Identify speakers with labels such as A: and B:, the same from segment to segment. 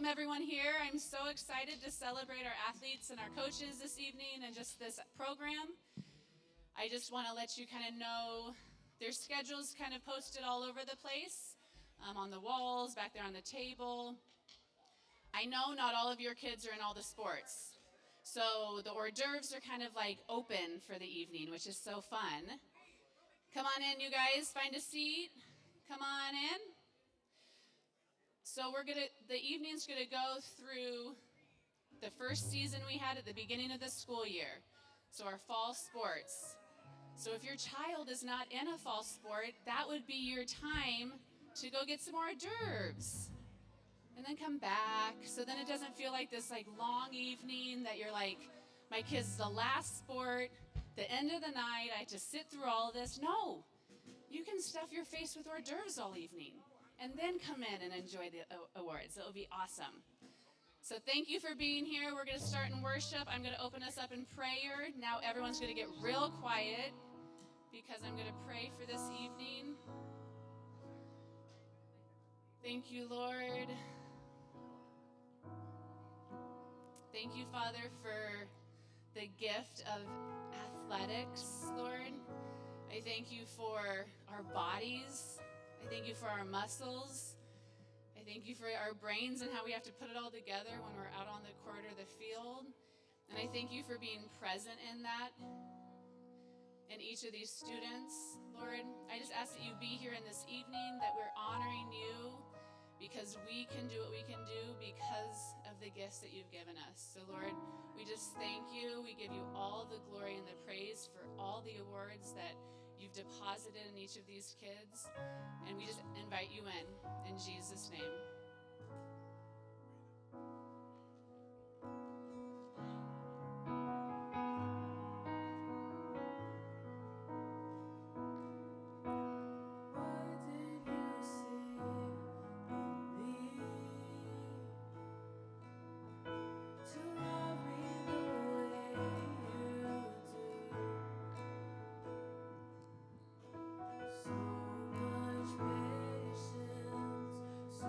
A: welcome everyone here. I'm so excited to celebrate our athletes and our coaches this evening and just this program. I just want to let you kind of know their schedules kind of posted all over the place, on the walls, back there on the table. I know not all of your kids are in all the sports, so the hors d'oeuvres are kind of like open for the evening, which is so fun. Come on in, you guys, find a seat. Come on in. So the evening's gonna go through the first season we had at the beginning of the school year. So our fall sports. So if your child is not in a fall sport, that would be your time to go get some hors d'oeuvres. And then come back. So then it doesn't feel like this like long evening that you're like, my kid's the last sport, the end of the night, I have to sit through all of this. No, you can stuff your face with hors d'oeuvres all evening and then come in and enjoy the awards. It'll be awesome. So thank you for being here. We're going to start in worship. I'm going to open us up in prayer. Now everyone's going to get real quiet because I'm going to pray for this evening. Thank you, Lord. Thank you, Father, for the gift of athletics, Lord. I thank you for our bodies. I thank you for our muscles. I thank you for our brains and how we have to put it all together when we're out on the court or the field. And I thank you for being present in that, in each of these students. Lord, I just ask that you be here in this evening, that we're honoring you because we can do what we can do because of the gifts that you've given us. So Lord, we just thank you. We give you all the glory and the praise for all the awards that you've deposited in each of these kids. And we just invite you in Jesus' name.
B: So much patience, so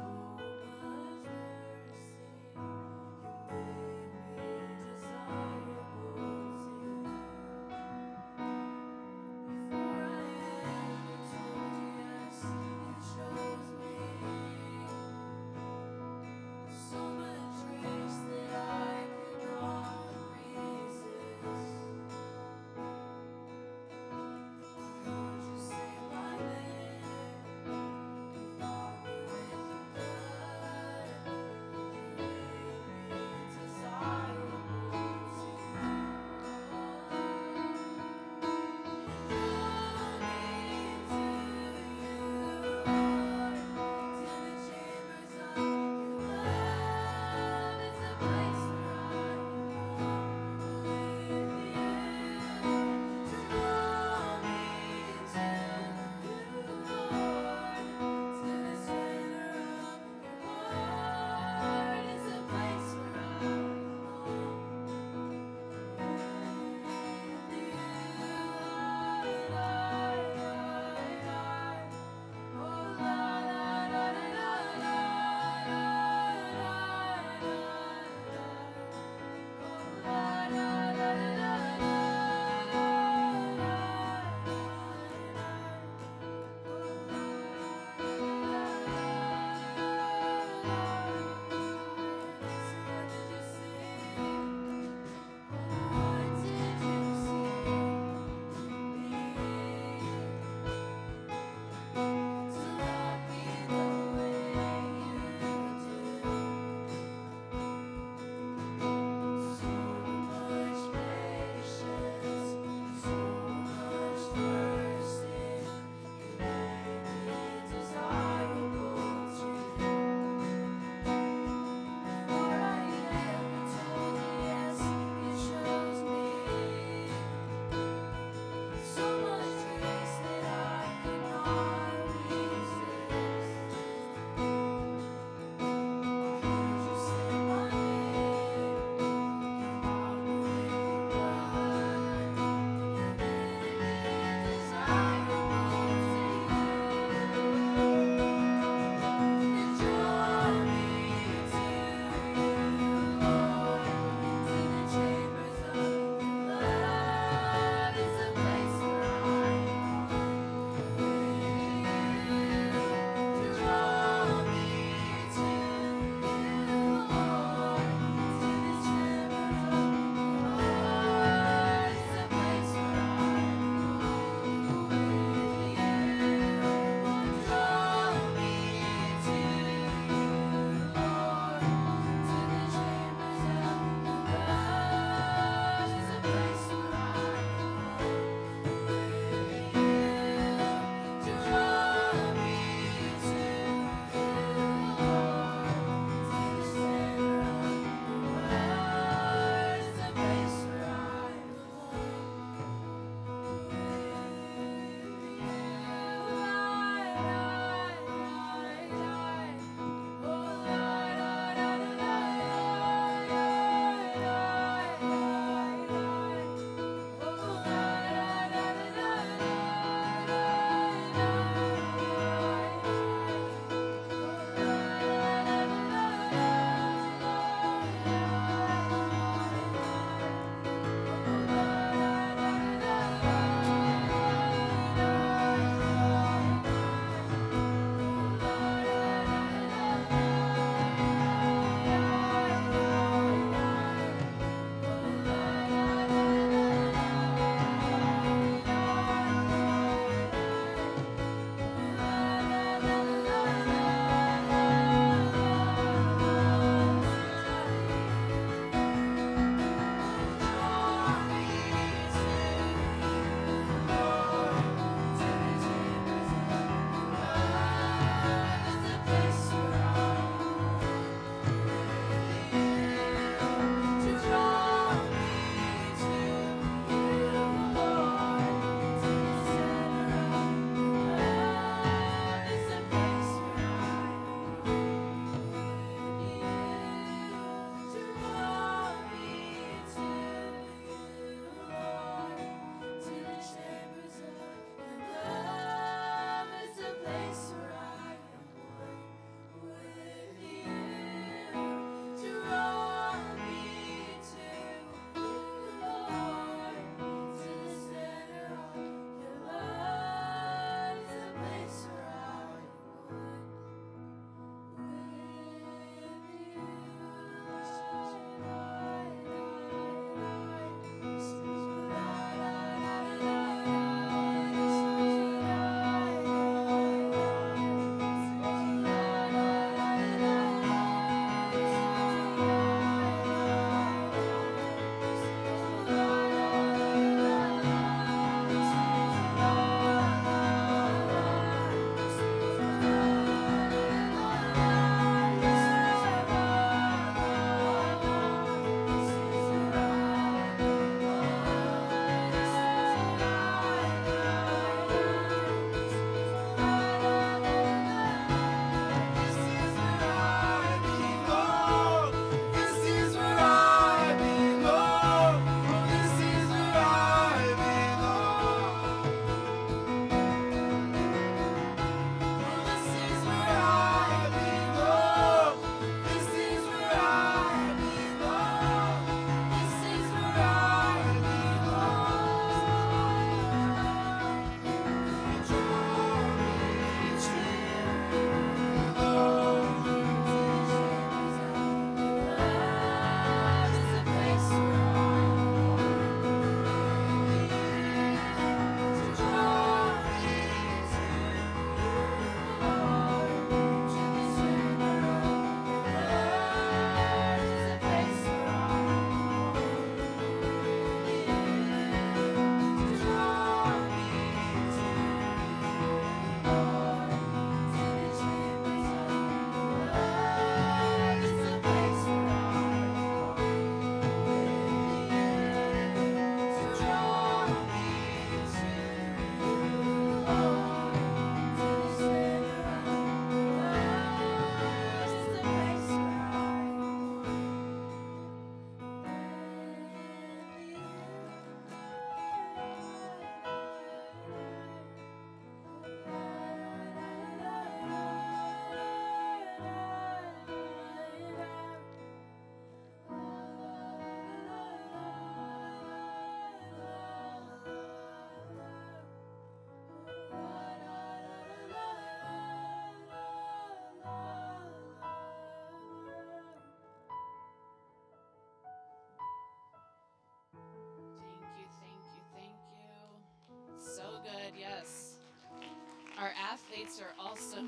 A: athletes are also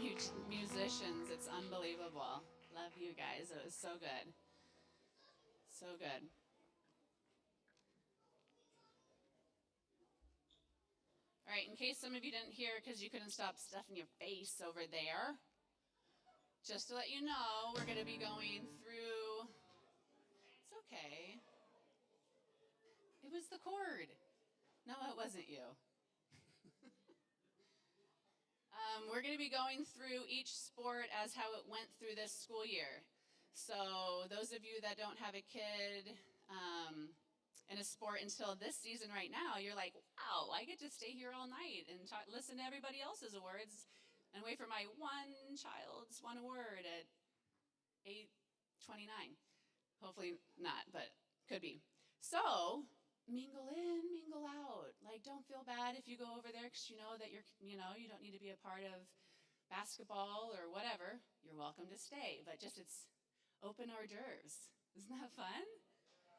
A: musicians. It's unbelievable. Love you guys. It was so good. So good. All right, in case some of you didn't hear because you couldn't stop stuffing your face over there, just to let you know, we're going to be going through. It's okay. It was the cord. No, it wasn't you. We're going to be going through each sport as how it went through this school year. So those of you that don't have a kid in a sport until this season right now, you're like, wow, I get to stay here all night and listen to everybody else's awards and wait for my one child's one award at 8:29. Hopefully not, but could be. So mingle in, mingle out. Like, don't feel bad if you go over there because you know that you don't need to be a part of basketball or whatever. You're welcome to stay, but just it's open hors d'oeuvres. Isn't that fun?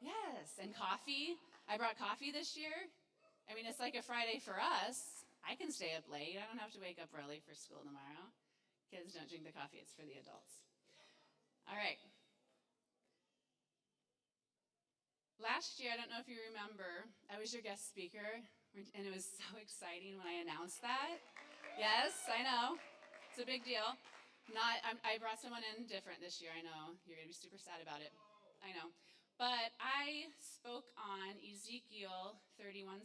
A: Yes, and coffee. I brought coffee this year. I mean, it's like a Friday for us. I can stay up late. I don't have to wake up early for school tomorrow. Kids don't drink the coffee. It's for the adults. All right. Last year, I don't know if you remember, I was your guest speaker, and it was so exciting when I announced that. Yes, I know. It's a big deal. I brought someone in different this year. I know. You're going to be super sad about it. I know. But I spoke on Ezekiel 31:7,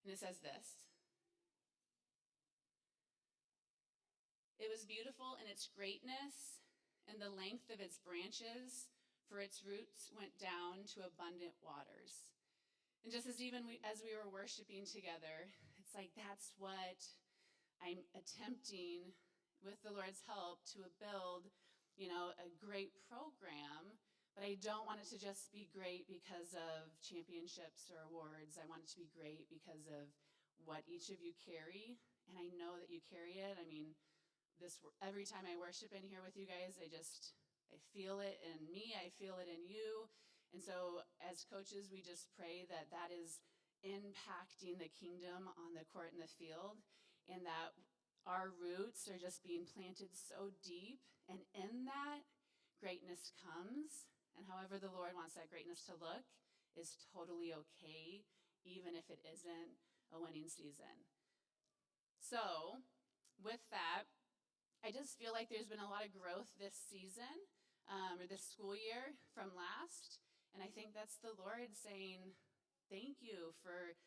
A: and it says this. It was beautiful in its greatness and the length of its branches, for its roots went down to abundant waters. And just as as we were worshiping together, it's like that's what I'm attempting with the Lord's help to build, a great program, but I don't want it to just be great because of championships or awards. I want it to be great because of what each of you carry, and I know that you carry it. I mean, every time I worship in here with you guys, I feel it in me, I feel it in you. And so as coaches, we just pray that that is impacting the kingdom on the court and the field, and that our roots are just being planted so deep, and in that, greatness comes. And however the Lord wants that greatness to look is totally okay, even if it isn't a winning season. So with that, I just feel like there's been a lot of growth this season, or this school year from last. And I think that's the Lord saying, thank you for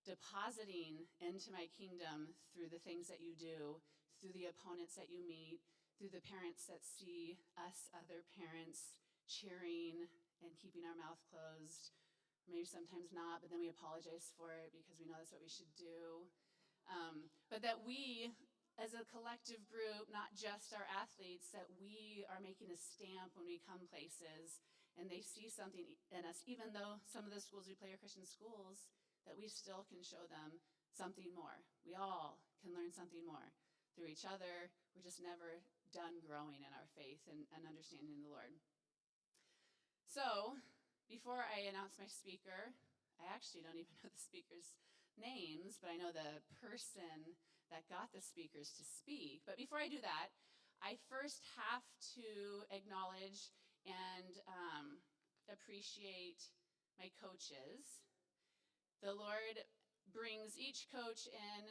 A: depositing into my kingdom through the things that you do, through the opponents that you meet, through the parents that see us other parents cheering and keeping our mouth closed. Maybe sometimes not, but then we apologize for it because we know that's what we should do. But that we, as a collective group, not just our athletes, that we are making a stamp when we come places and they see something in us, even though some of the schools we play are Christian schools, that we still can show them something more. We all can learn something more through each other. We're just never done growing in our faith and understanding the Lord. So, before I announce my speaker, I actually don't even know the speakers' names, but I know the person that got the speakers to speak. But before I do that, I first have to acknowledge and appreciate my coaches. The Lord brings each coach in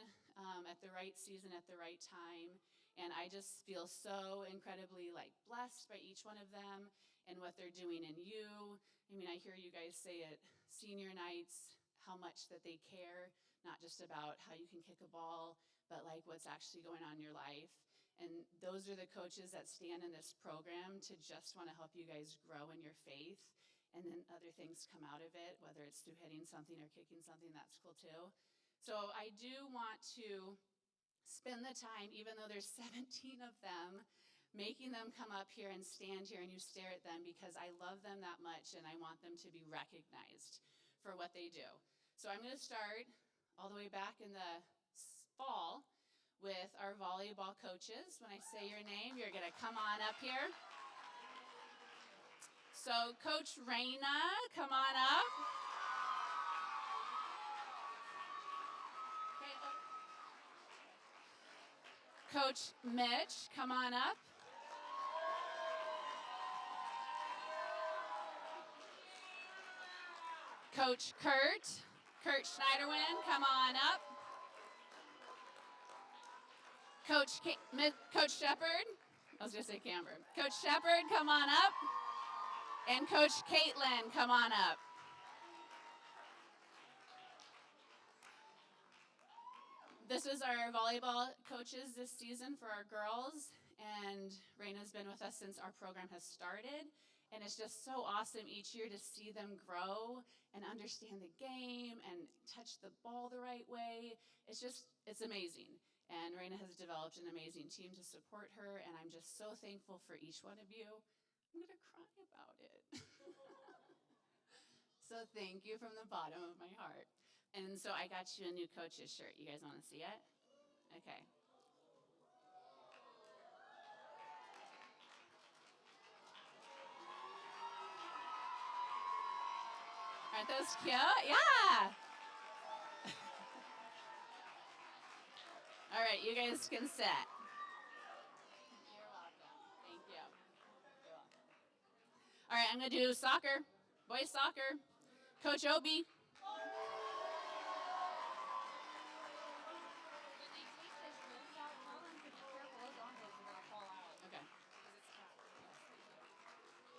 A: at the right season, at the right time, and I just feel so incredibly blessed by each one of them and what they're doing in you. I mean, I hear you guys say at senior nights how much that they care, not just about how you can kick a ball, but what's actually going on in your life. And those are the coaches that stand in this program to just want to help you guys grow in your faith. And then other things come out of it, whether it's through hitting something or kicking something, that's cool too. So I do want to spend the time, even though there's 17 of them, making them come up here and stand here and you stare at them because I love them that much and I want them to be recognized for what they do. So I'm going to start all the way back in the fall with our volleyball coaches. When I say your name, you're going to come on up here. So Coach Raina, come on up. Okay. Coach Mitch, come on up. Coach Kurt Schneiderwin, come on up. Coach Shepard, I was going to say Camber. Coach Shepard, come on up. And Coach Caitlin, come on up. This is our volleyball coaches this season for our girls, and Raina's been with us since our program has started, and it's just so awesome each year to see them grow and understand the game and touch the ball the right way. It's amazing, and Raina has developed an amazing team to support her, and I'm just so thankful for each one of you. I'm going to cry about it. So thank you from the bottom of my heart. And so I got you a new coach's shirt. You guys want to see it? Okay. Aren't those cute? Yeah. All right, you guys can sit. You're welcome. Thank you. You're welcome. All right, I'm going to do soccer, boys soccer. Coach Obi.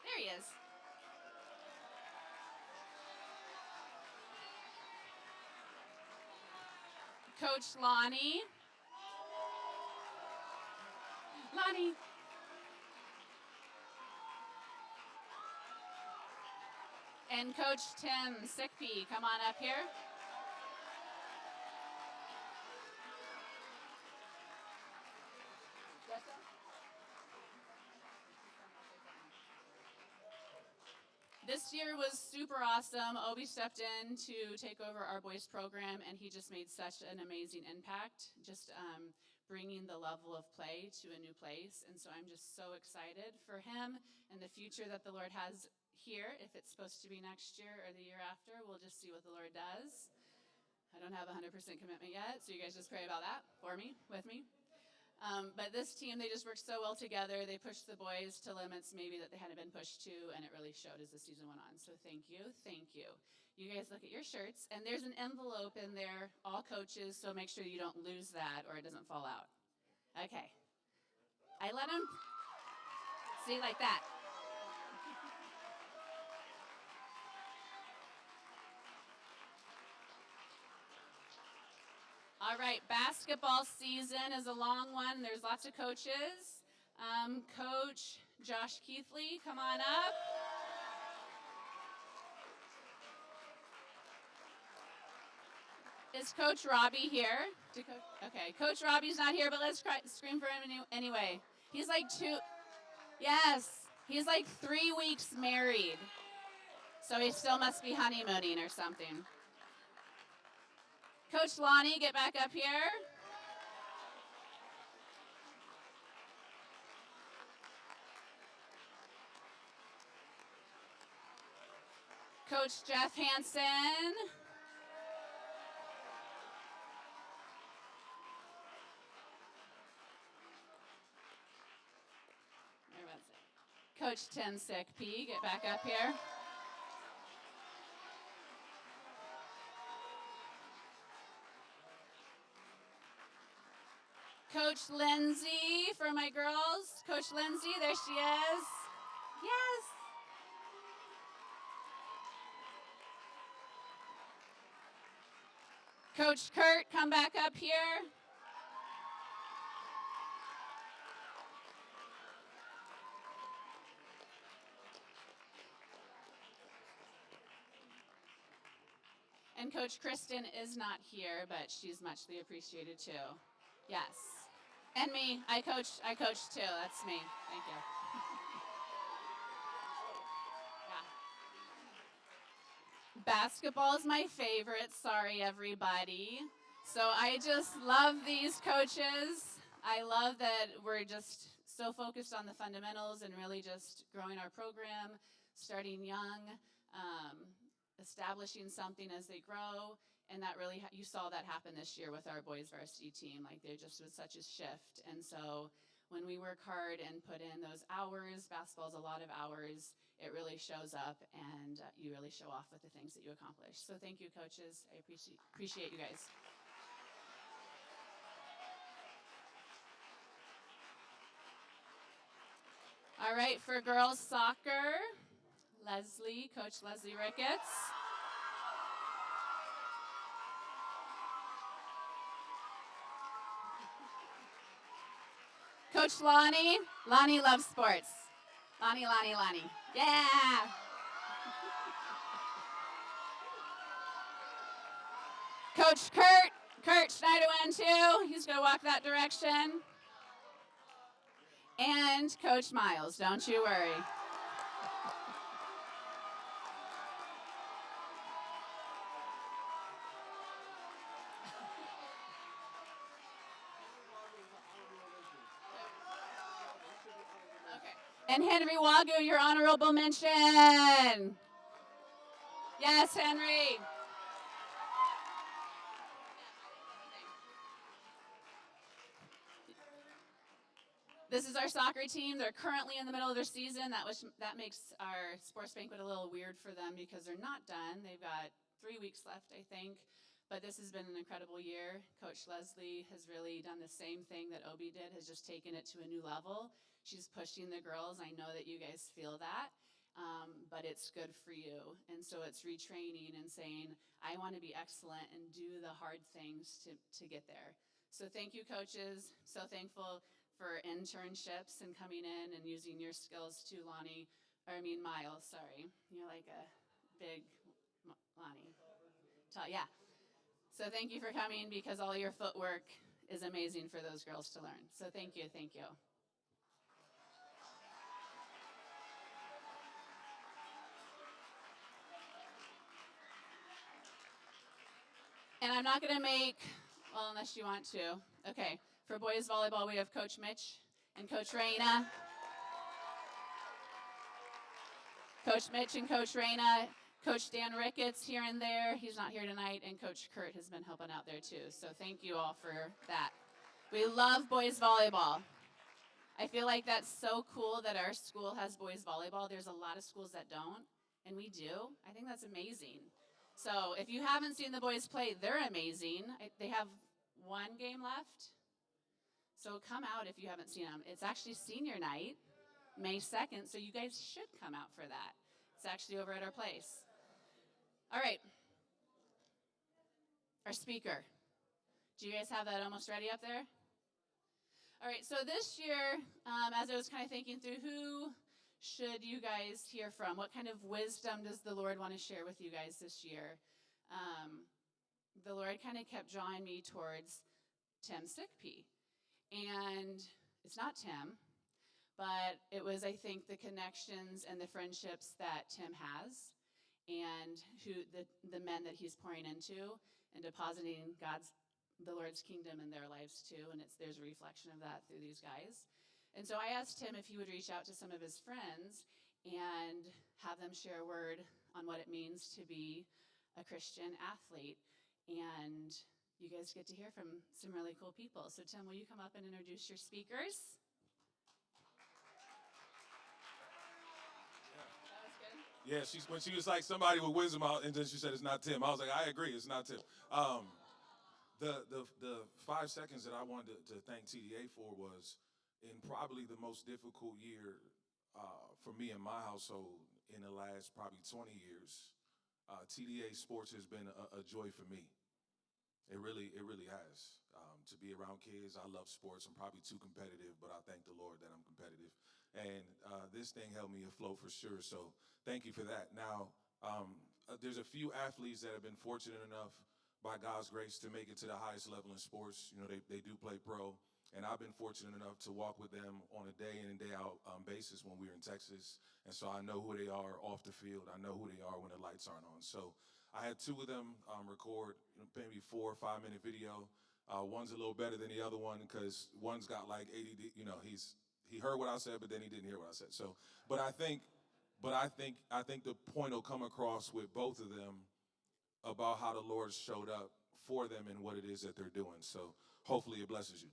A: There he is. Coach Lonnie. Lonnie. And Coach Tim Sickpea, come on up here. This year was super awesome. Obi stepped in to take over our boys program, and he just made such an amazing impact, just bringing the level of play to a new place. And so I'm just so excited for him and the future that the Lord has here. If it's supposed to be next year or the year after, we'll just see what the Lord does. I don't have 100% commitment yet, so you guys just pray about that for me, with me. But this team, they just worked so well together. They pushed the boys to limits maybe that they hadn't been pushed to, and it really showed as the season went on. So thank you, thank you. You guys look at your shirts, and there's an envelope in there, all coaches, so make sure you don't lose that or it doesn't fall out. Okay. I let them, see, like that. All right, basketball season is a long one. There's lots of coaches. Coach Josh Keithley, come on up. Is Coach Robbie here? Okay, Coach Robbie's not here, but let's scream for him anyway. He's like he's like 3 weeks married. So he still must be honeymooning or something. Coach Lonnie, get back up here. Coach Jeff Hansen. Coach Tim Sickpea, get back up here. Coach Lindsay for my girls. Coach Lindsay, there she is. Yes. Coach Kurt, come back up here. And Coach Kristen is not here, but she's muchly appreciated too. Yes. And me, I coach too. That's me. Thank you. Yeah. Basketball is my favorite. Sorry, everybody. So I just love these coaches. I love that we're just so focused on the fundamentals and really just growing our program, starting young, establishing something as they grow. And that really, you saw that happen this year with our boys varsity team. Like there just was such a shift. And so when we work hard and put in those hours, basketball's a lot of hours, it really shows up, and you really show off with the things that you accomplish. So thank you, coaches. I appreciate you guys. All right, for girls soccer, Coach Leslie Ricketts. Coach Lonnie. Lonnie loves sports. Lonnie. Yeah. Coach Kurt Schneider went too. He's going to walk that direction. And Coach Miles, don't you worry. Okay. And Henry Wagoo, your honorable mention. Yes, Henry. This is our soccer team. They're currently in the middle of their season. That makes our sports banquet a little weird for them because they're not done. They've got 3 weeks left, I think. But this has been an incredible year. Coach Leslie has really done the same thing that Obi did, has just taken it to a new level. She's pushing the girls. I know that you guys feel that. But it's good for you. And so it's retraining and saying, I want to be excellent and do the hard things to get there. So thank you, coaches. So thankful for internships and coming in and using your skills too, Miles, sorry. You're like a big Lonnie. Yeah. So thank you for coming because all your footwork is amazing for those girls to learn. So thank you. And I'm not going to well, unless you want to. Okay, for boys volleyball, we have Coach Mitch and Coach Raina. Coach Mitch and Coach Raina. Coach Dan Ricketts here and there. He's not here tonight. And Coach Kurt has been helping out there too. So thank you all for that. We love boys volleyball. I feel like that's so cool that our school has boys volleyball. There's a lot of schools that don't, and we do. I think that's amazing. So if you haven't seen the boys play, they're amazing. They have one game left. So come out if you haven't seen them. It's actually senior night, May 2nd, so you guys should come out for that. It's actually over at our place. All right. Our speaker. Do you guys have that almost ready up there? All right, so this year, as I was kind of thinking through, who should you guys hear from? What kind of wisdom does the Lord want to share with you guys this year? The Lord kind of kept drawing me towards Tim Sickpea. And it's not Tim, but it was, I think, the connections and the friendships that Tim has and the men that he's pouring into and depositing the Lord's kingdom in their lives too, and there's a reflection of that through these guys. And so I asked him if he would reach out to some of his friends and have them share a word on what it means to be a Christian athlete. And you guys get to hear from some really cool people. So Tim, will you come up and introduce your speakers?
B: Yeah, when she was like somebody with wisdom, and then she said it's not Tim. I was like, I agree, it's not Tim. The 5 seconds that I wanted to thank TDA for was in probably the most difficult year for me and my household in the last probably 20 years. TDA sports has been a joy for me. It really has. To be around kids, I love sports. I'm probably too competitive, but I thank the Lord that I'm competitive. And this thing held me afloat for sure. So thank you for that. Now, there's a few athletes that have been fortunate enough by God's grace to make it to the highest level in sports. You know, they do play pro. And I've been fortunate enough to walk with them on a day in and day out basis when we were in Texas. And so I know who they are off the field. I know who they are when the lights aren't on. So I had 2 of them record maybe 4 or 5 minute video. One's a little better than the other one because one's got like ADD. You know, he heard what I said, but then he didn't hear what I said. So, but I think the point will come across with both of them about how the Lord showed up for them and what it is that they're doing. So hopefully it blesses you.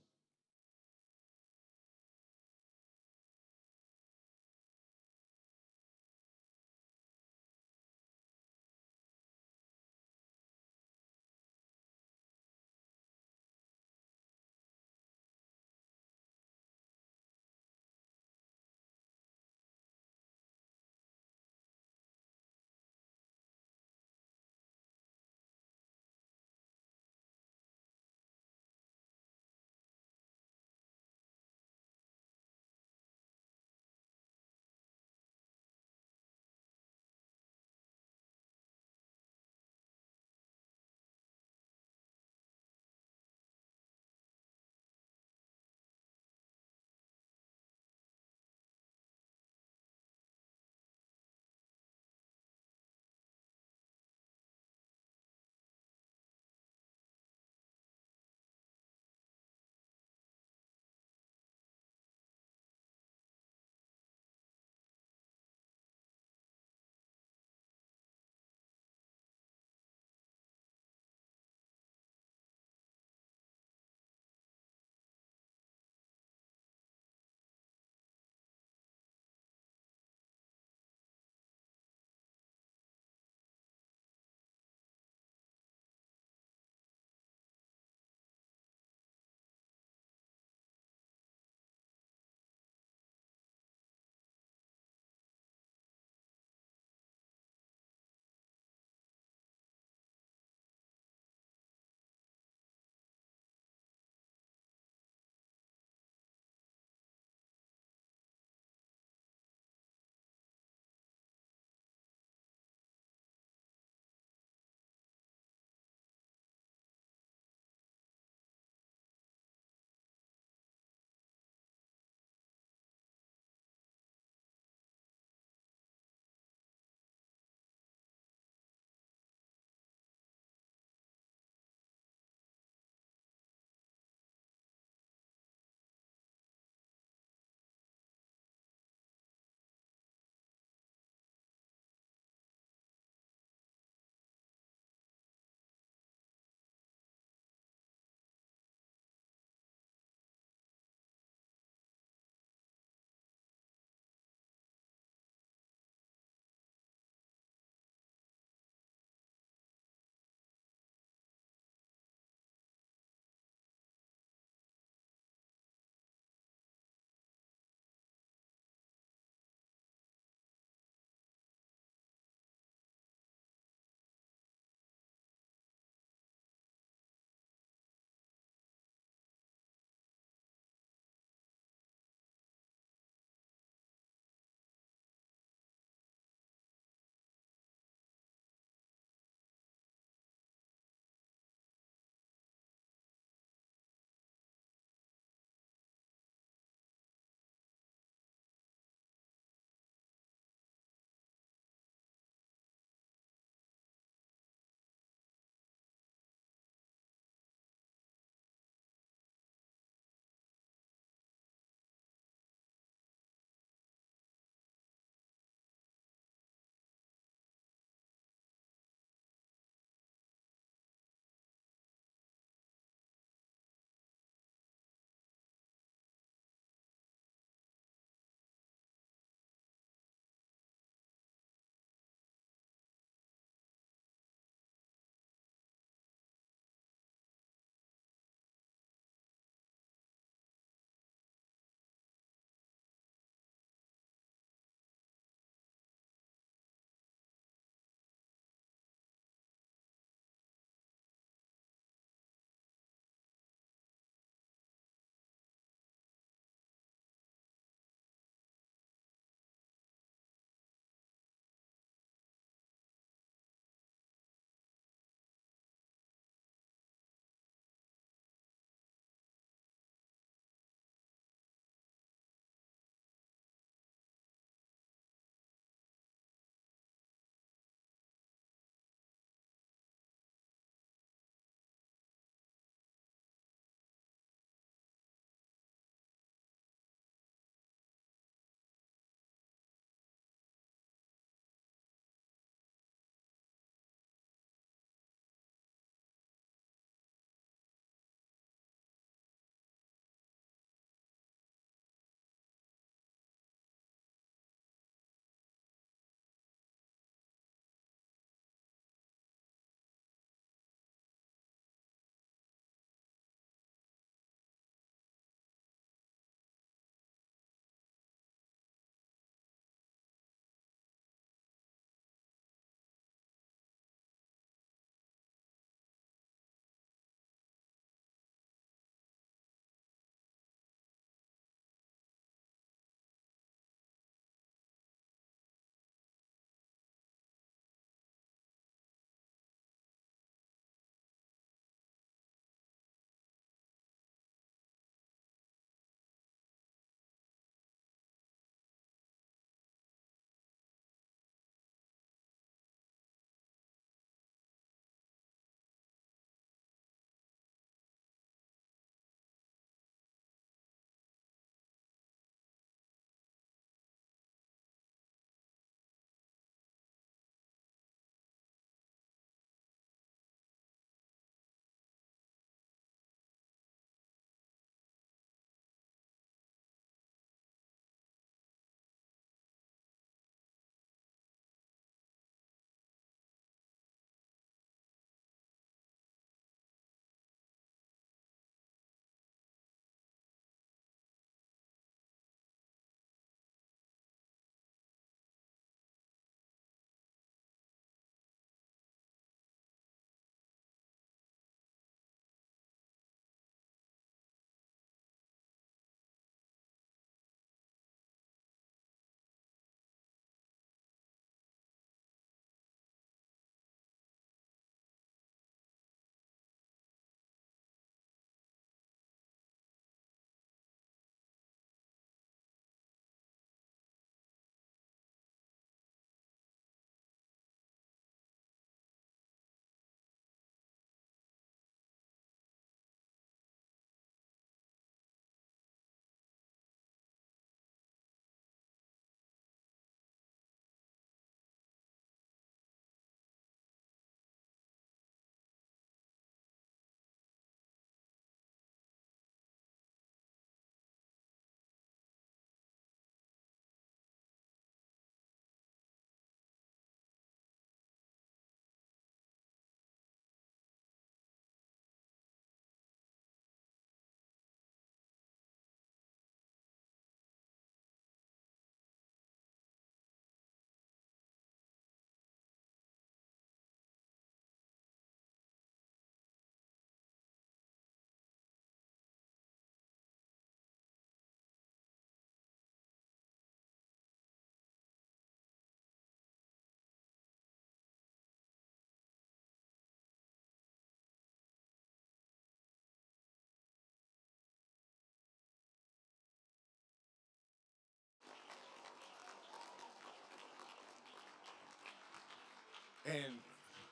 B: And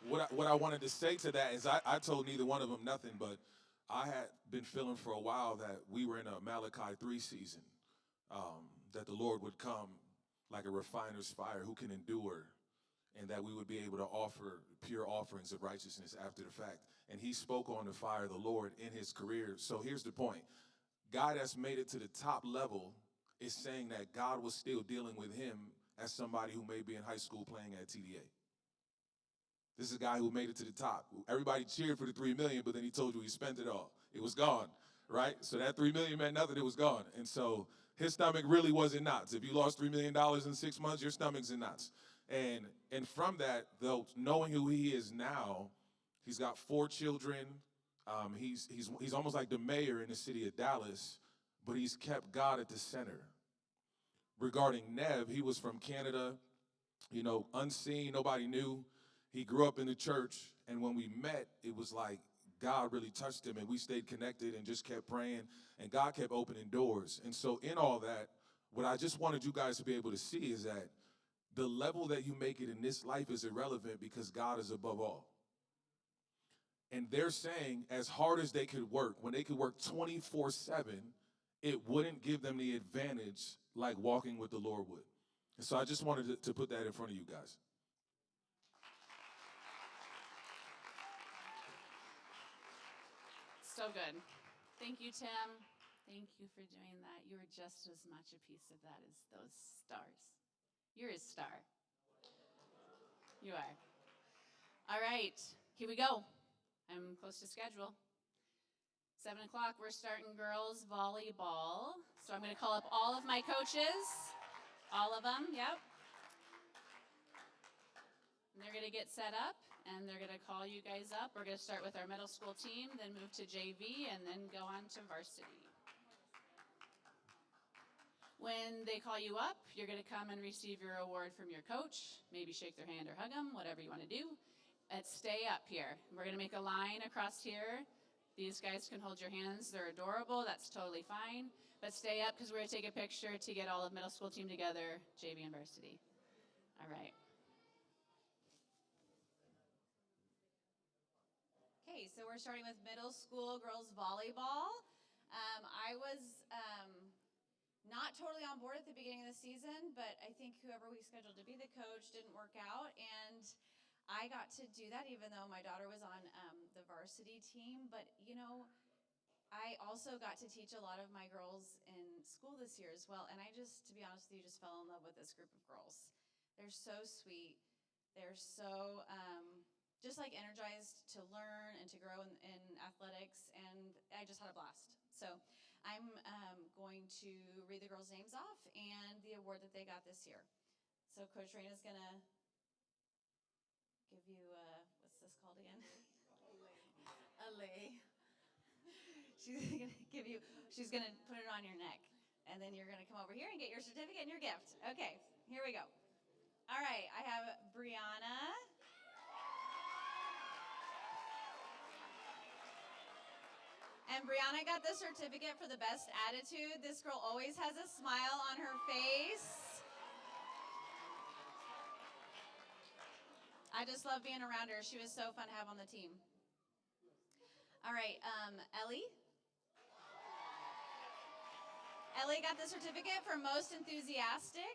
B: what I wanted to say to that is I told neither one of them nothing, but I had been feeling for a while that we were in a Malachi 3 season, that the Lord would come like a refiner's fire who can endure, and that we would be able to offer pure offerings of righteousness after the fact. And he spoke on the fire of the Lord in his career. So here's the point. God that's made it to the top level is saying that God was still dealing with him as somebody who may be in high school playing at TDA. This is a guy who made it to the top. Everybody cheered for the 3 million, but then he told you he spent it all. It was gone, right? So that 3 million meant nothing, it was gone. And so his stomach really was in knots. If you lost $3 million in 6 months, your stomach's in knots. And from that, though, knowing who he is now, he's got 4 children. He's almost like the mayor in the city of Dallas, but he's kept God at the center. Regarding Nev, he was from Canada, unseen, nobody knew. He grew up in the church, and when we met, it was like God really touched him, and we stayed connected and just kept praying, and God kept opening doors. And so, in all that, what I just wanted you guys to be able to see is that the level that you make it in this life is irrelevant because God is above all. And they're saying, as hard as they could work, when they could work 24/7, it wouldn't give them the advantage like walking with the Lord would. And so I just wanted to put that in front of you guys.
A: So good. Thank you, Tim. Thank you for doing that. You are just as much a piece of that as those stars. You're his star. You are. All right, here we go. I'm close to schedule. 7 o'clock, we're starting girls volleyball. So I'm going to call up all of my coaches. All of them, yep. And they're going to get set up, and they're going to call you guys up. We're going to start with our middle school team, then move to JV, and then go on to varsity. When they call you up, you're going to come and receive your award from your coach. Maybe shake their hand or hug them, whatever you want to do. Stay up here. We're going to make a line across here. These guys can hold your hands. They're adorable. That's totally fine. But stay up because we're going to take a picture to get all of middle school team together, JV and varsity. All right.
C: Okay, so we're starting with middle school girls volleyball. I was not totally on board at the beginning of the season, but I think whoever we scheduled to be the coach didn't work out, and I got to do that even though my daughter was on the varsity team. But I also got to teach a lot of my girls in school this year as well, and I just, to be honest with you, just fell in love with this group of girls. They're so sweet. They're so just like energized to learn and to grow in athletics, and I just had a blast. So I'm going to read the girls' names off and the award that they got this year. So Coach Raina's going to give you, what's this called again? A lei. She's going to give you, she's going to put it on your neck. And then you're going to come over here and get your certificate and your gift. Okay, here we go. All right, I have Brianna. And Brianna got the certificate for the best attitude. This girl always has a smile on her face. I just love being around her. She was so fun to have on the team. All right, Ellie. Ellie got the certificate for most enthusiastic.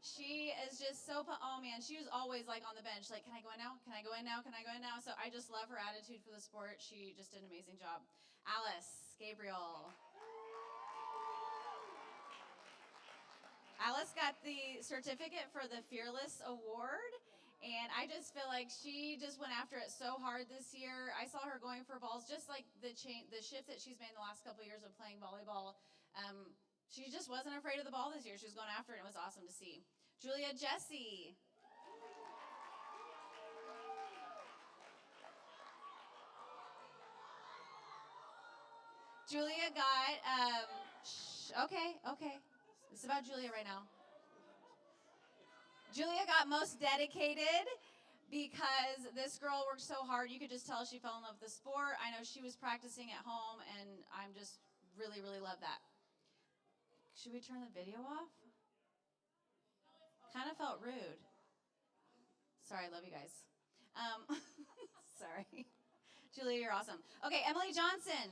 C: She is just so fun. Oh man, she was always like on the bench, like, can I go in now? Can I go in now? Can I go in now? So I just love her attitude for the sport. She just did an amazing job. Alice Gabriel. Alice got the certificate for the Fearless Award, and I just feel like she just went after it so hard this year. I saw her going for balls, just like the shift that she's made in the last couple of years of playing volleyball. She just wasn't afraid of the ball this year. She was going after it, and it was awesome to see. Julia Jesse. Julia got, okay. This is about Julia right now. Julia got most dedicated because this girl worked so hard. You could just tell she fell in love with the sport. I know she was practicing at home, and I'm just really, really love that. Should we turn the video off? Kind of felt rude. Sorry, I love you guys. Sorry. Julia, you're awesome. Okay, Emily Johnson.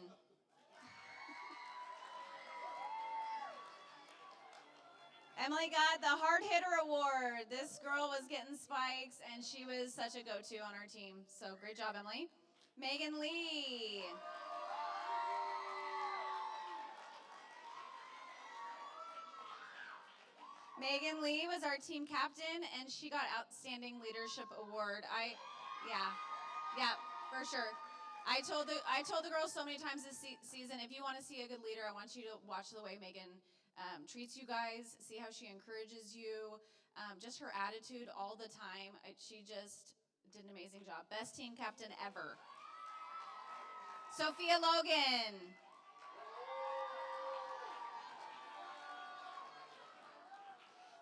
C: Emily got the Hard Hitter Award. This girl was getting spikes, and she was such a go-to on our team. So great job, Emily. Megan Lee. Megan Lee was our team captain, and she got Outstanding Leadership Award. Yeah, for sure. I told the girls so many times this season, if you want to see a good leader, I want you to watch the way Megan treats you guys, see how she encourages you, just her attitude all the time. She just did an amazing job. Best team captain ever. Sophia Logan.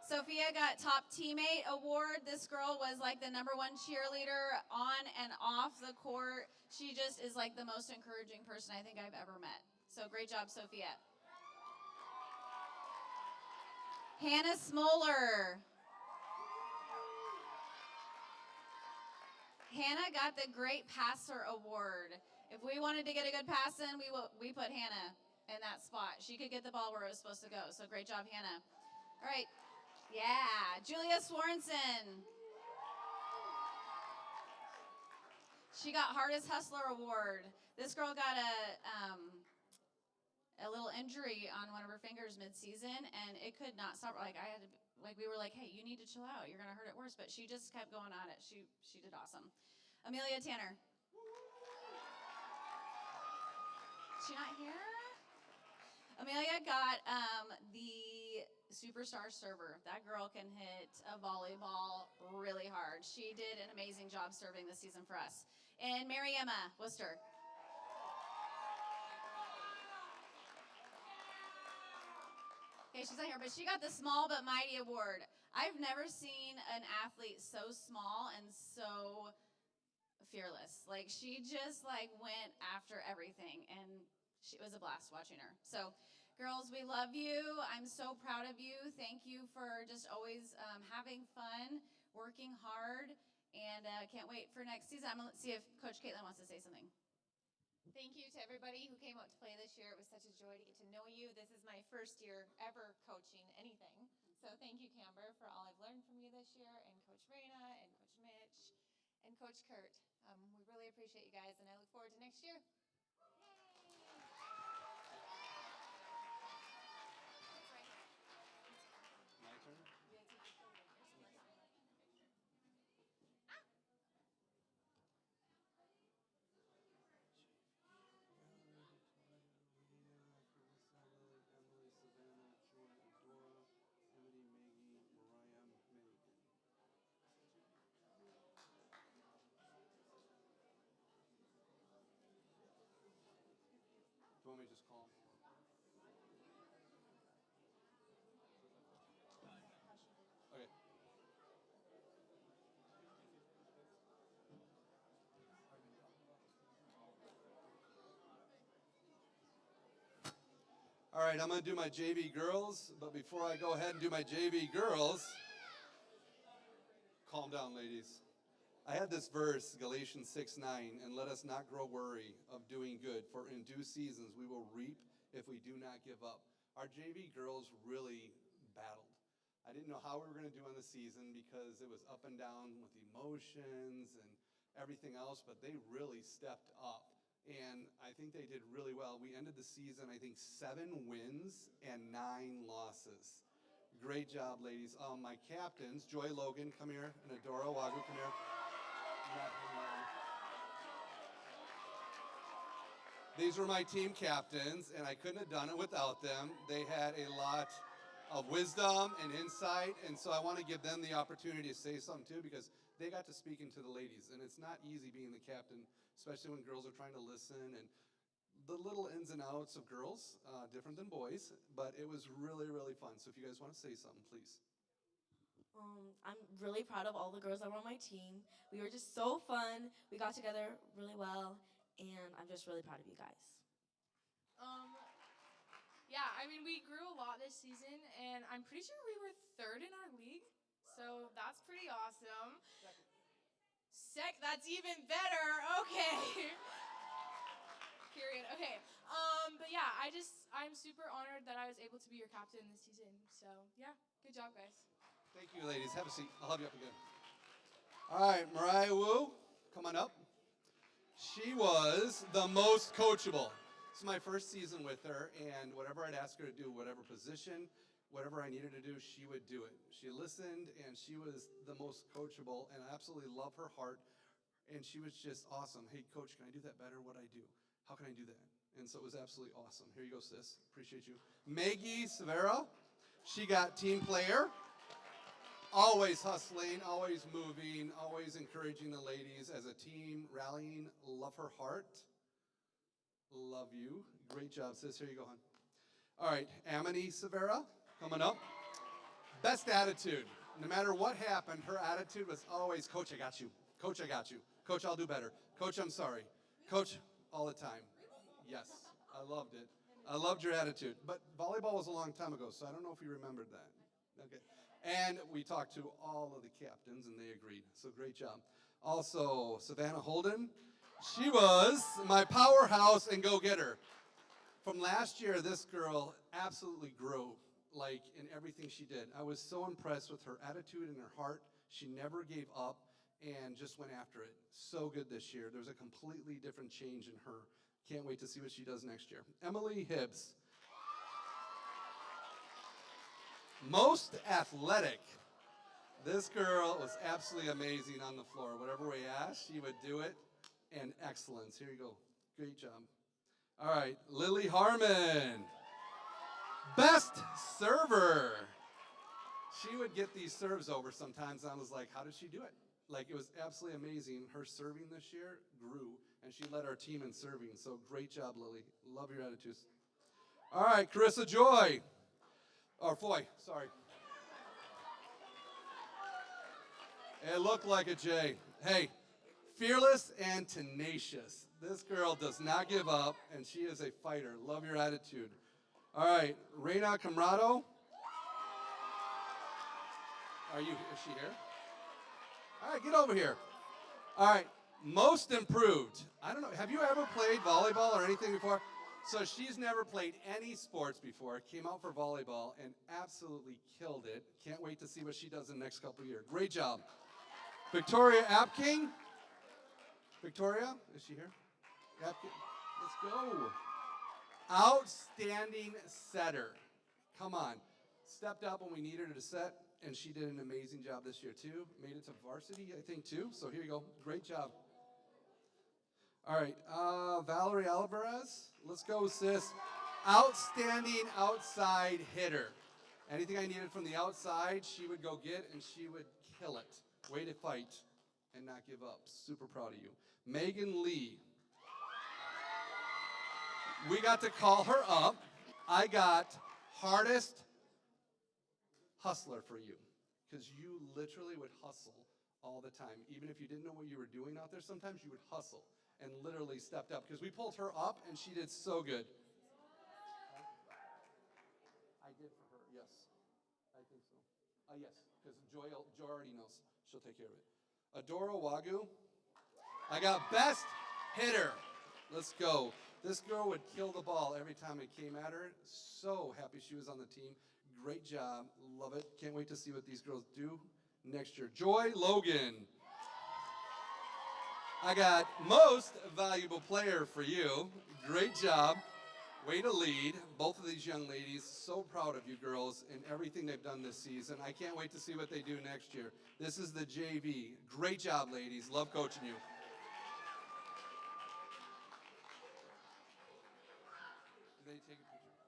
C: Sophia got Top Teammate Award. This girl was like the #1 cheerleader on and off the court. She just is like the most encouraging person I think I've ever met. So great job, Sophia. Hannah Smoller. Hannah got the Great Passer Award. If we wanted to get a good pass in, we put Hannah in that spot. She could get the ball where it was supposed to go. So great job, Hannah. All right. Yeah. Julia Swarnson. She got Hardest Hustler Award. This girl got a little injury on one of her fingers mid-season, and it could not stop. We were like, hey, you need to chill out. You're gonna hurt it worse. But she just kept going on it. She did awesome. Amelia Tanner. She not here? Amelia got the Superstar Server. That girl can hit a volleyball really hard. She did an amazing job serving this season for us. And Mary Emma Worcester. Okay, she's not here, but she got the Small But Mighty Award. I've never seen an athlete so small and so fearless. Like, she just went after everything, and it was a blast watching her. So, girls, we love you. I'm so proud of you. Thank you for just always having fun, working hard, and can't wait for next season. I'm going to see if Coach Caitlin wants to say something.
D: Thank you to everybody who came out to play this year. It was such a joy to get to know you. This is my first year ever coaching anything. So thank you, Camber, for all I've learned from you this year, and Coach Reyna, and Coach Mitch, and Coach Kurt. We really appreciate you guys, and I look forward to next year.
E: Do you want me to just call him? Okay. All right, I'm going to do my JV girls, but before I go ahead and do my JV girls, calm down, ladies. I had this verse, Galatians 6:9, and let us not grow weary of doing good, for in due seasons we will reap if we do not give up. Our JV girls really battled. I didn't know how we were going to do on the season because it was up and down with emotions and everything else, but they really stepped up. And I think they did really well. We ended the season, I think, 7 wins and 9 losses. Great job, ladies. My captains, Joy Logan, come here, and Adora Wagu, come here. These were my team captains, and I couldn't have done it without them. They had a lot of wisdom and insight, and so I want to give them the opportunity to say something too, because they got to speak into the ladies, and it's not easy being the captain, especially when girls are trying to listen, and the little ins and outs of girls, different than boys, but it was really, really fun. So if you guys want to say something, please.
F: I'm really proud of all the girls that were on my team. We were just so fun. We got together really well, and I'm just really proud of you guys.
G: Yeah, I mean, we grew a lot this season, and I'm pretty sure we were 3rd in our league, so that's pretty awesome. That's even better. Okay. Period. Okay. But yeah, I'm super honored that I was able to be your captain this season. So yeah, good job, guys.
E: Thank you, ladies. Have a seat. I'll have you up again. All right, Mariah Wu, come on up. She was the most coachable. This is my first season with her, and whatever I'd ask her to do, whatever position, whatever I needed to do, she would do it. She listened, and she was the most coachable, and I absolutely love her heart. And she was just awesome. Hey, coach, can I do that better? What I do? How can I do that? And so it was absolutely awesome. Here you go, sis. Appreciate you. Maggie Severa, she got team player. Always hustling, always moving, always encouraging the ladies as a team, rallying. Love her heart. Love you. Great job, sis. Here you go, hon. All right, Amity Severa, coming up. Best attitude. No matter what happened, her attitude was always, Coach, I got you. Coach, I got you. Coach, I'll do better. Coach, I'm sorry. Coach, all the time. Yes, I loved it. I loved your attitude. But volleyball was a long time ago, so I don't know if you remembered that. Okay. And we talked to all of the captains, and they agreed. So great job. Also, Savannah Holden. She was my powerhouse and go-getter. From last year, this girl absolutely grew, like in everything she did. I was so impressed with her attitude and her heart. She never gave up and just went after it. So good this year. There's a completely different change in her. Can't wait to see what she does next year. Emily Hibbs. Most athletic. This girl was absolutely amazing on the floor. Whatever we asked, she would do it. And excellence. Here you go. Great job. All right, Lily Harmon. Best server. She would get these serves over sometimes, and I was like, how did she do it? Like, it was absolutely amazing. Her serving this year grew, and she led our team in serving. So great job, Lily. Love your attitudes. All right, Carissa Joy. Or Foy, sorry. It looked like a J. Hey, fearless and tenacious. This girl does not give up, and she is a fighter. Love your attitude. All right, Reina Camrado. Is she here? All right, get over here. All right, most improved. I don't know, have you ever played volleyball or anything before? So she's never played any sports before, came out for volleyball and absolutely killed it. Can't wait to see what she does in the next couple of years. Great job. Victoria Apking. Victoria, is she here? Apking. Let's go. Outstanding setter. Come on. Stepped up when we needed her to set, and she did an amazing job this year, too. Made it to varsity, I think, too. So here you go. Great job. All right. Valerie Alvarez. Let's go, sis. Outstanding outside hitter. Anything I needed from the outside, she would go get, and she would kill it. Way to fight and not give up. Super proud of you. Megan Lee. We got to call her up. I got hardest hustler for you because you literally would hustle all the time. Even if you didn't know what you were doing out there, sometimes you would hustle and literally stepped up because we pulled her up and she did so good. I did for her, yes. I think so. Yes, because Joy already knows. She'll take care of it. Adora Wagyu. I got best hitter. Let's go. This girl would kill the ball every time it came at her. So happy she was on the team. Great job. Love it. Can't wait to see what these girls do next year. Joy Logan. I got most valuable player for you. Great job. Way to lead. Both of these young ladies. So proud of you girls and everything they've done this season. I can't wait to see what they do next year. This is the JV. Great job, ladies. Love coaching you. Did they take a picture?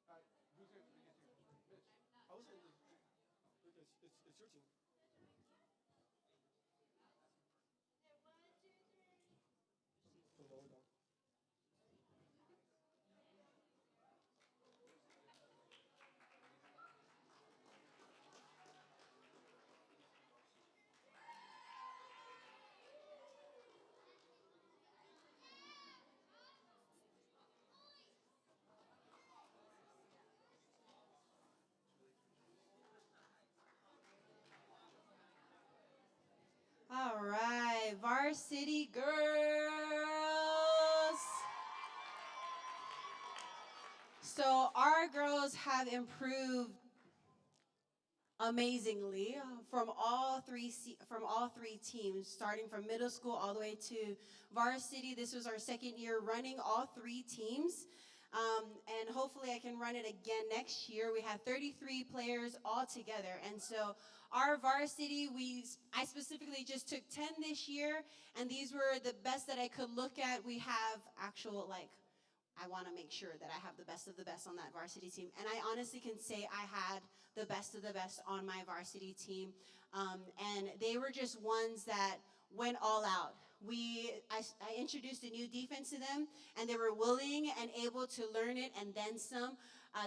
E: All right. Who's going to get your picture? Mitch.
H: I was in the. It's your team. From lower down.
I: Varsity Girls. So our girls have improved amazingly from all three teams, starting from middle school all the way to varsity. This was our second year running all three teams. And hopefully I can run it again next year. We have 33 players all together. And so our varsity, I specifically just took 10 this year, and these were the best that I could look at. We have actual, I want to make sure that I have the best of the best on that varsity team. And I honestly can say I had the best of the best on my varsity team. And they were just ones that went all out. I introduced a new defense to them, and they were willing and able to learn it and then some.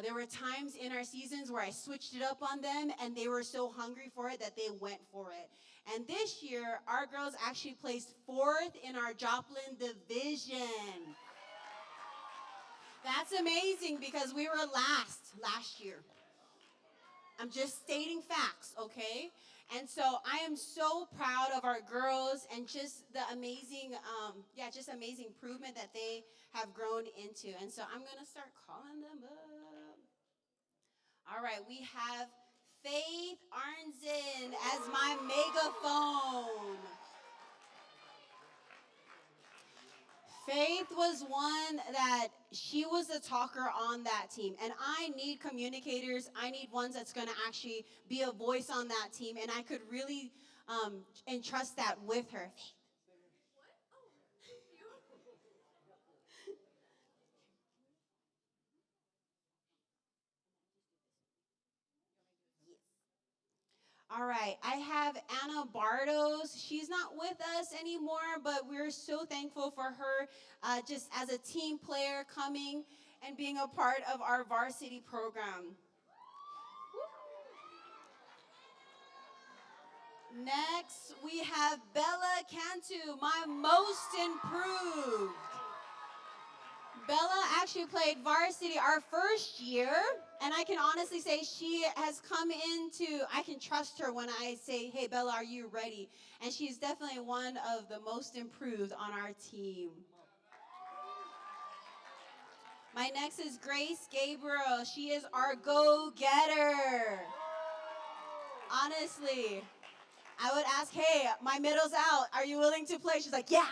I: There were times in our seasons where I switched it up on them, and they were so hungry for it that they went for it. And this year, our girls actually placed 4th in our Joplin division. That's amazing because we were last year. I'm just stating facts, okay? And so I am so proud of our girls and just the amazing, just amazing improvement that they have grown into. And so I'm going to start calling them up. All right, we have Faith Arnzen as my megaphone. Faith was one that she was a talker on that team. And I need communicators. I need ones that's going to actually be a voice on that team. And I could really entrust that with her. All right, I have Anna Bardos. She's not with us anymore, but we're so thankful for her just as a team player coming and being a part of our varsity program. Next, we have Bella Cantu, my most improved. Bella actually played varsity our first year, and I can honestly say she has come into, I can trust her when I say, hey, Bella, are you ready? And she's definitely one of the most improved on our team. My next is Grace Gabriel. She is our go-getter. Honestly, I would ask, hey, my middle's out. Are you willing to play? She's like, yeah.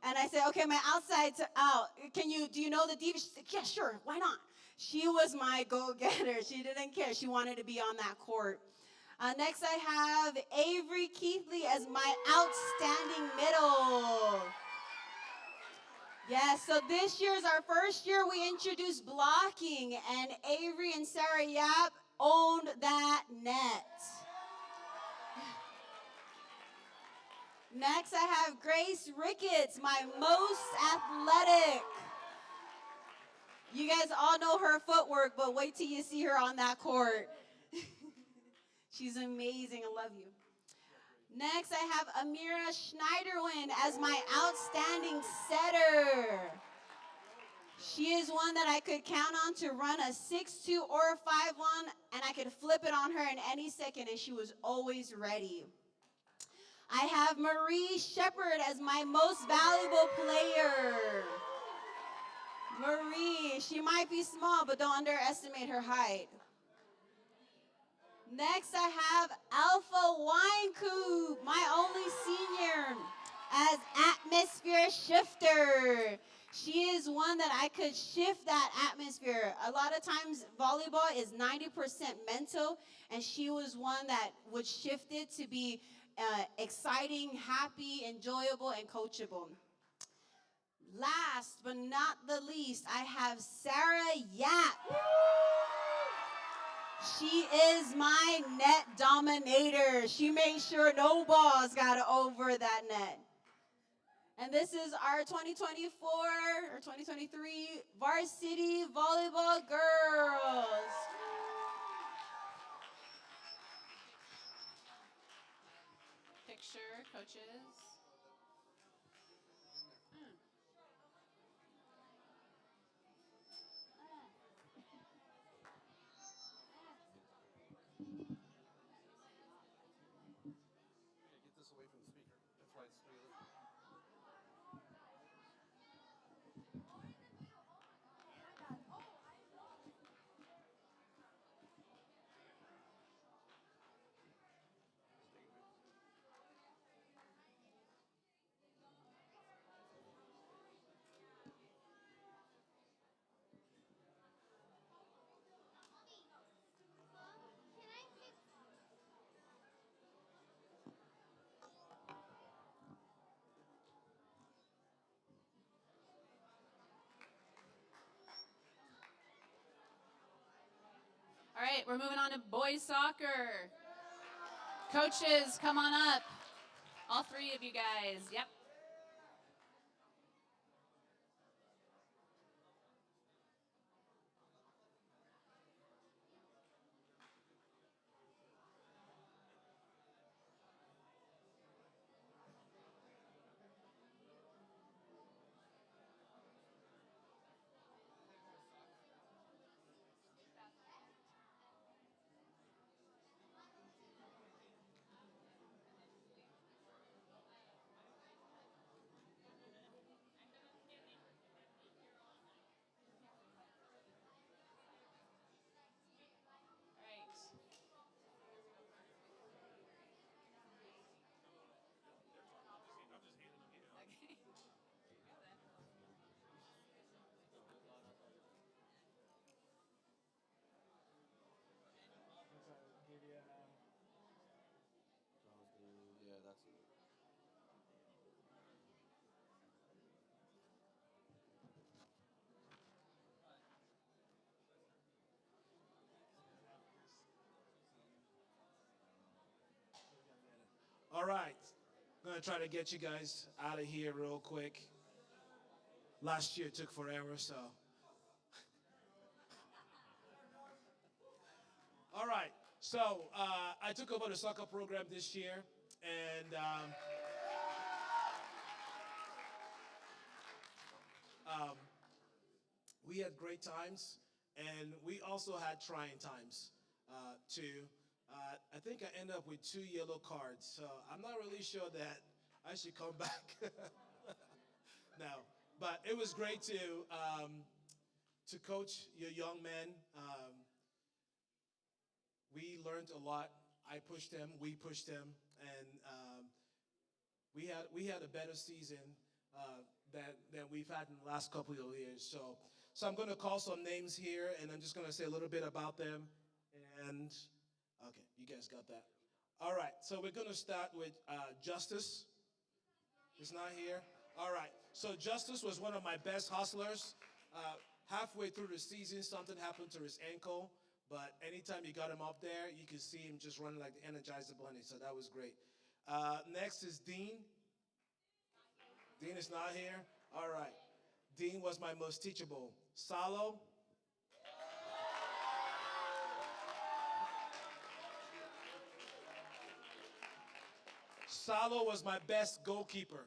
I: And I said, okay, my outside's out. Do you know the diva? She's like, yeah, sure, why not? She was my go-getter. She didn't care. She wanted to be on that court. Next, I have Avery Keithley as my outstanding middle. Yes, so this year's our first year we introduced blocking, and Avery and Sarah Yap owned that net. Next, I have Grace Ricketts, my most athletic. You guys all know her footwork, but wait till you see her on that court. She's amazing. I love you. Next, I have Amira Schneiderwin as my outstanding setter. She is one that I could count on to run a 6-2 or a 5-1, and I could flip it on her in any second, and she was always ready. I have Marie Shepard as my most valuable player. Marie, she might be small, but don't underestimate her height. Next, I have Alpha Winecoop, my only senior, as atmosphere shifter. She is one that I could shift that atmosphere. A lot of times, volleyball is 90% mental, and she was one that would shift it to be exciting, happy, enjoyable, and coachable. Last but not the least, I have Sarah Yap. She is my net dominator. She made sure no balls got over that net. And this is our 2024 or 2023 Varsity Volleyball Girls.
A: Picture, coaches.
E: Get this away from the speaker. That's why it's straight.
A: All right, we're moving on to boys soccer. Coaches, come on up. All three of you guys. Yep. All right. Okay.
E: Yeah, that's it.
J: All right. I'm going to try to get you guys out of here real quick. Last year took forever, so. All right. So I took over the soccer program this year, and we had great times, and we also had trying times too. I think I ended up with 2 yellow cards, so I'm not really sure that I should come back now. But it was great to coach your young men. We learned a lot. I pushed them, we pushed them, and we had a better season than we've had in the last couple of years. So I'm going to call some names here, and I'm just going to say a little bit about them. And okay, you guys got that. All right, so we're going to start with Justice. He's not here. All right, so Justice was one of my best hustlers. Halfway through the season, something happened to his ankle, but anytime you got him up there, you could see him just running like the Energizer Bunny, so that was great. Next is Dean. Dean is not here. All right. Dean was my most teachable. Salo. Salo was my best goalkeeper.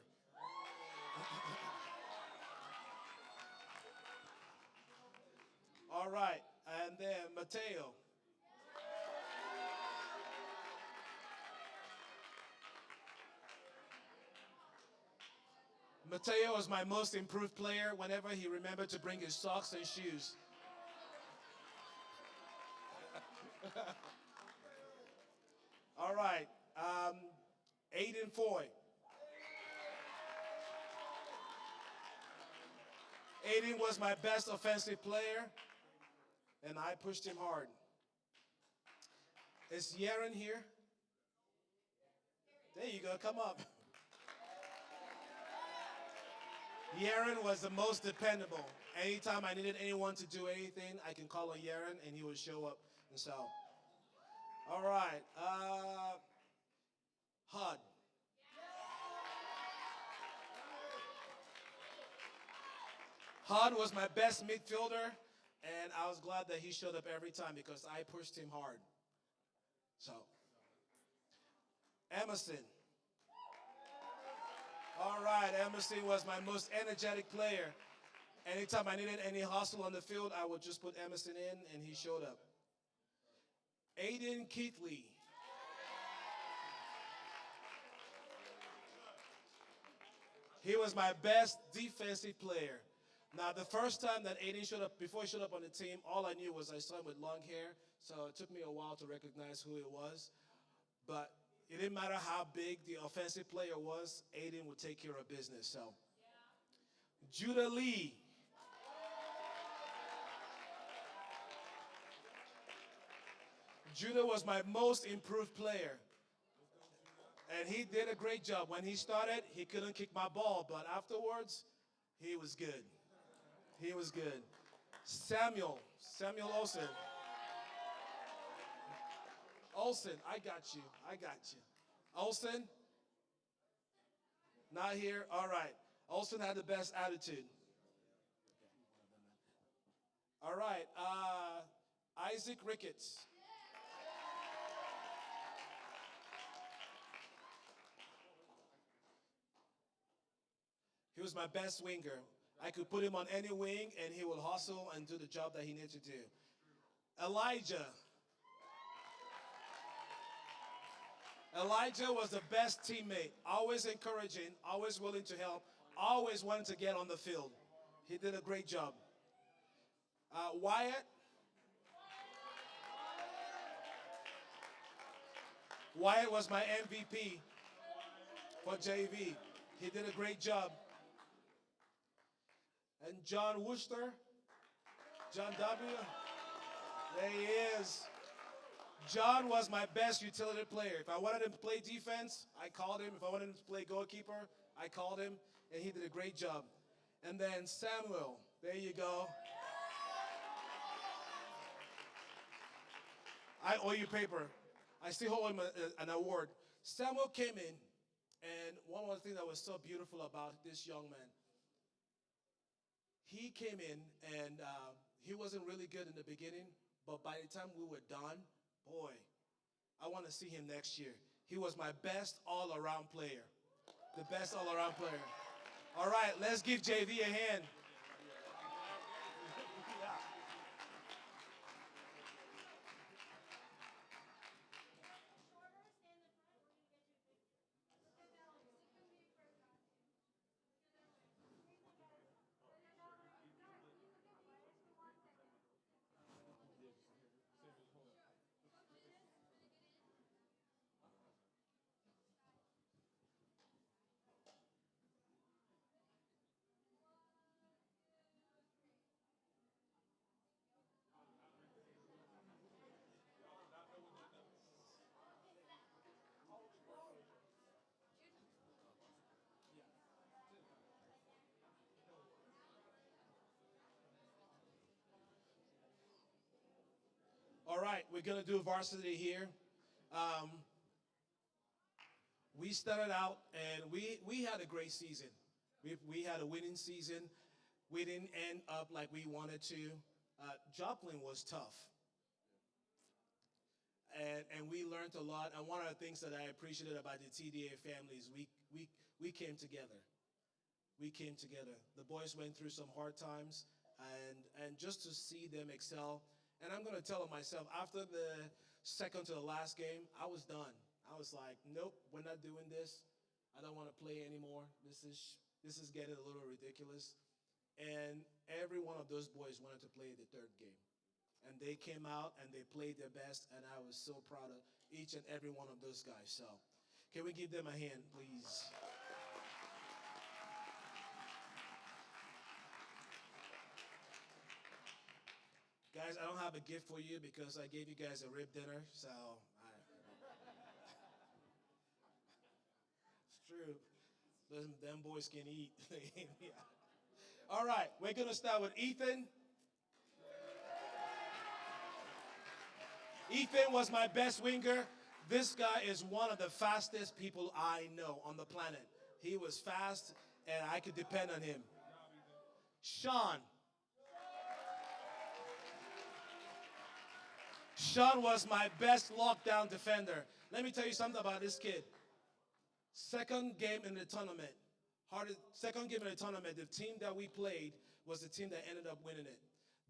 J: All right. And then Mateo. Mateo was my most improved player whenever he remembered to bring his socks and shoes. All right. Aiden Foy. Aiden was my best offensive player, and I pushed him hard. Is Yaren here? There you go. Come up. Yaren was the most dependable. Anytime I needed anyone to do anything, I can call on Yaren, and he would show up. And so, all right. Hud. Hud was my best midfielder, and I was glad that he showed up every time because I pushed him hard. So, Emerson. All right, Emerson was my most energetic player. Anytime I needed any hustle on the field, I would just put Emerson in, and he showed up. Aiden Keithley. He was my best defensive player. Now, the first time that Aiden showed up, before he showed up on the team, all I knew was I saw him with long hair, so it took me a while to recognize who it was. But it didn't matter how big the offensive player was, Aiden would take care of business. So, Judah Lee. Judah was my most improved player. And he did a great job. When he started, he couldn't kick my ball, but afterwards, he was good. He was good. Samuel Olsen. Olsen, I got you. I got you. Olsen? Not here? All right. Olsen had the best attitude. All right. Isaac Ricketts. He was my best winger. I could put him on any wing and he will hustle and do the job that he needs to do. Elijah. Elijah was the best teammate, always encouraging, always willing to help, always wanting to get on the field. He did a great job. Wyatt. Wyatt was my MVP for JV. He did a great job. And John Worcester, John W. There he is. John was my best utility player. If I wanted him to play defense, I called him. If I wanted him to play goalkeeper, I called him, and he did a great job. And then Samuel, there you go. I owe you paper. I still hold him an award. Samuel came in, and one of the things that was so beautiful about this young man, he came in, and he wasn't really good in the beginning, but by the time we were done, boy, I want to see him next year. He was my best all-around player. The best all-around player. All right, let's give JV a hand. All right, we're going to do varsity here. Um, we started out, and we had a great season. We had a winning season. We didn't end up like we wanted to. Joplin was tough. And we learned a lot. And one of the things that I appreciated about the TDA family is we came together. We came together. The boys went through some hard times, and just to see them excel. And I'm going to tell them myself, after the second to the last game, I was done. I was like, nope, we're not doing this. I don't want to play anymore. This is getting a little ridiculous. And every one of those boys wanted to play the third game. And they came out and they played their best, and I was so proud of each and every one of those guys. So can we give them a hand, please? Guys, I don't have a gift for you because I gave you guys a rib dinner, so it's true. Them boys can eat. Yeah. All right, we're going to start with Ethan. Ethan was my best winger. This guy is one of the fastest people I know on the planet. He was fast, and I could depend on him. Sean. Sean was my best lockdown defender. Let me tell you something about this kid. Second game in the tournament, the team that we played was the team that ended up winning it.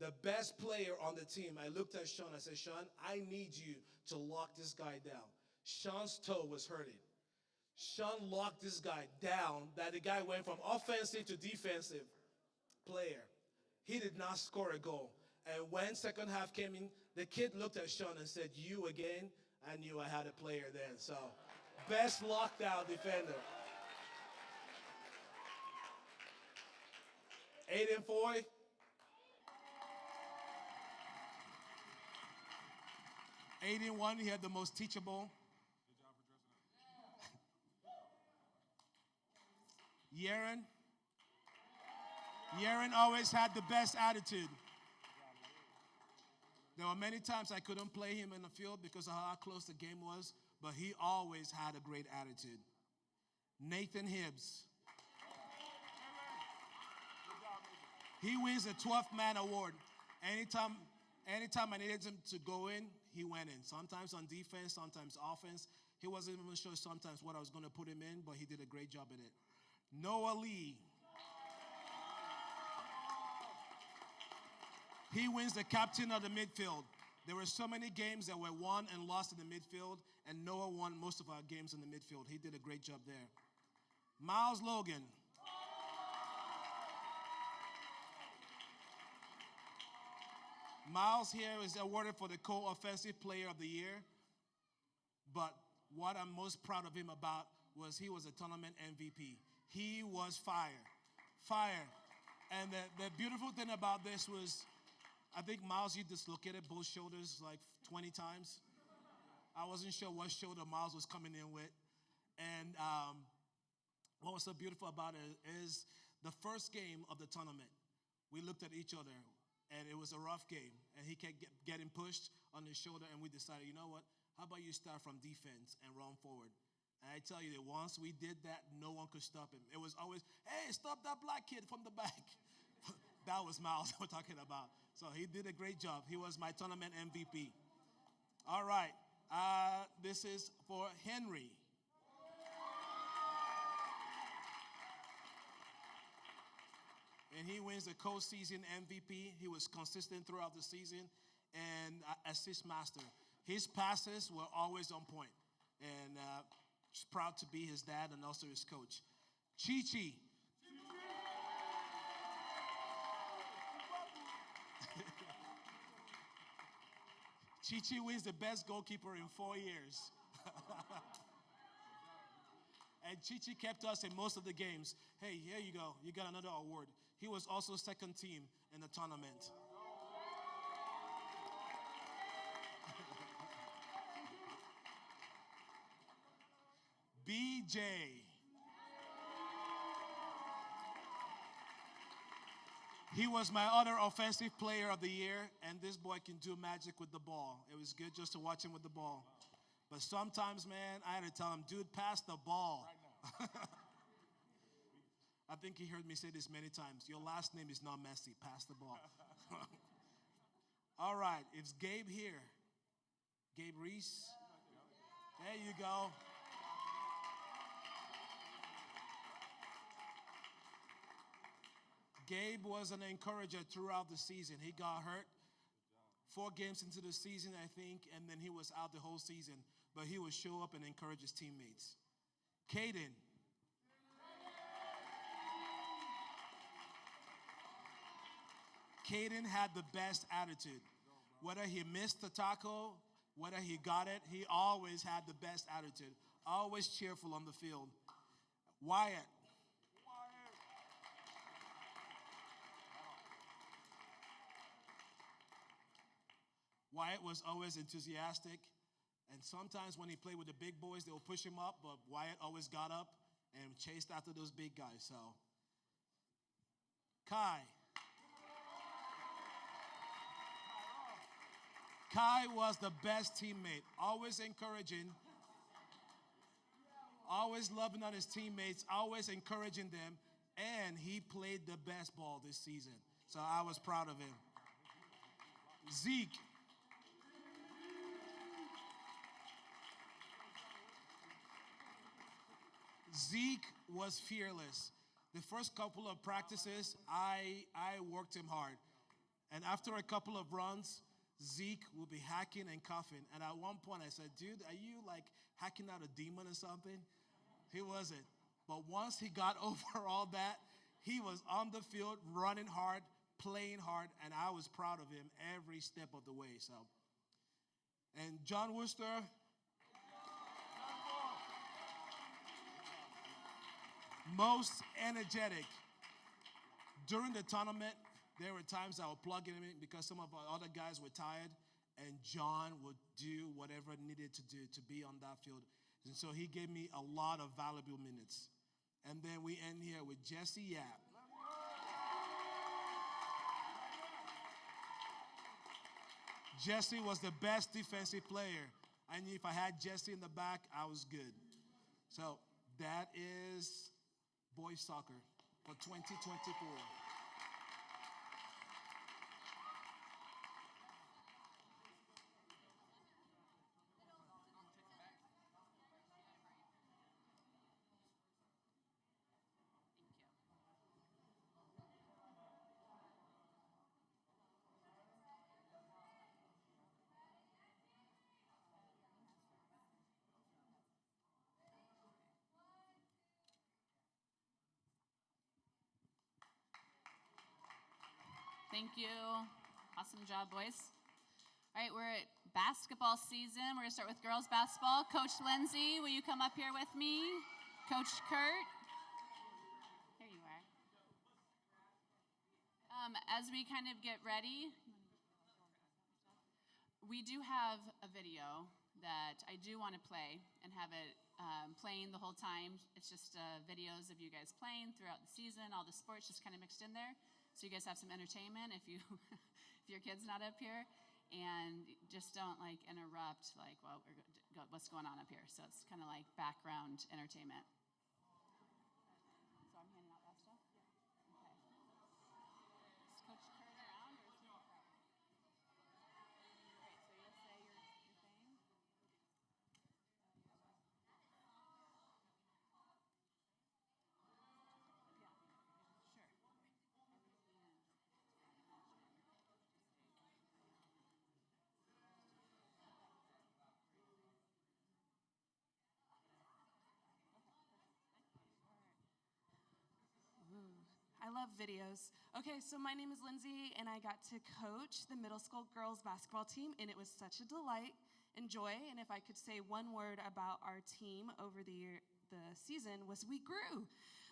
J: The best player on the team, I looked at Sean, I said, Sean, I need you to lock this guy down. Sean's toe was hurting. Sean locked this guy down, that the guy went from offensive to defensive player. He did not score a goal. And when second half came in, the kid looked at Sean and said, you again? I knew I had a player then. So, best lockdown defender. Aiden Foy. Aiden won. He had the most teachable. Yaren. Yaren always had the best attitude. There were many times I couldn't play him in the field because of how close the game was, but he always had a great attitude. Nathan Hibbs. He wins the 12th man award. Anytime I needed him to go in, he went in. Sometimes on defense, sometimes offense. He wasn't even sure sometimes what I was going to put him in, but he did a great job at it. Noah Lee. He wins the captain of the midfield. There were so many games that were won and lost in the midfield, and Noah won most of our games in the midfield. He did a great job there. Miles Logan. Miles here is awarded for the co-offensive player of the year, but what I'm most proud of him about was he was a tournament MVP. He was fire. And the beautiful thing about this was, I think Miles, you dislocated both shoulders like 20 times. I wasn't sure what shoulder Miles was coming in with. And what was so beautiful about it is the first game of the tournament, we looked at each other, and it was a rough game. And he kept getting pushed on his shoulder, and we decided, you know what? How about you start from defense and run forward? And I tell you that once we did that, no one could stop him. It was always, hey, stop that black kid from the back. That was Miles we're talking about. So he did a great job. He was my tournament MVP. All right. This is for Henry. And he wins the co-season MVP. He was consistent throughout the season and assist master. His passes were always on point. And just proud to be his dad and also his coach. Chi-Chi. Chi-Chi wins the best goalkeeper in 4 years. And Chi-Chi kept us in most of the games. Hey, here you go. You got another award. He was also second team in the tournament. BJ. He was my other offensive player of the year, and this boy can do magic with the ball. It was good just to watch him with the ball. But sometimes, man, I had to tell him, dude, pass the ball. I think he heard me say this many times. Your last name is not Messi. Pass the ball. All right. It's Gabe here. Gabe Reese. There you go. Gabe was an encourager throughout the season. He got hurt 4 games into the season, I think, and then he was out the whole season. But he would show up and encourage his teammates. Caden. Caden had the best attitude. Whether he missed the tackle, whether he got it, he always had the best attitude. Always cheerful on the field. Wyatt. Wyatt was always enthusiastic. And sometimes when he played with the big boys, they would push him up, but Wyatt always got up and chased after those big guys. So, Kai. Kai was the best teammate, always encouraging, always loving on his teammates, always encouraging them, and he played the best ball this season. So I was proud of him. Zeke. Zeke was fearless. The first couple of practices, I worked him hard. And after a couple of runs, Zeke would be hacking and coughing. And at one point I said, dude, are you like hacking out a demon or something? He wasn't. But once he got over all that, he was on the field running hard, playing hard, and I was proud of him every step of the way. So, and John Worcester. Most energetic. During the tournament, there were times I would plug him in because some of our other guys were tired, and John would do whatever needed to do to be on that field. And so he gave me a lot of valuable minutes. And then we end here with Jesse Yap. Jesse was the best defensive player. I knew if I had Jesse in the back, I was good. So that is boys soccer for 2024.
A: Thank you. Awesome job, boys. All right, we're at basketball season. We're gonna start with girls basketball. Coach Lindsay, will you come up here with me? Coach Kurt. There you are. As we kind of get ready, we do have a video that I do want to play and have it playing the whole time. It's just videos of you guys playing throughout the season, all the sports just kind of mixed in there. So you guys have some entertainment if you if your kid's not up here, and just don't like interrupt like what's going on up here. So it's kind of like background entertainment. So I'm handing out that stuff. Okay. Is Coach Kurt around or is he out? Great. So you'll say your thing. Yeah. Sure.
K: I love videos. Okay, so my name is Lindsay, and I got to coach the middle school girls basketball team, and it was such a delight and joy. And if I could say one word about our team over the season was we grew.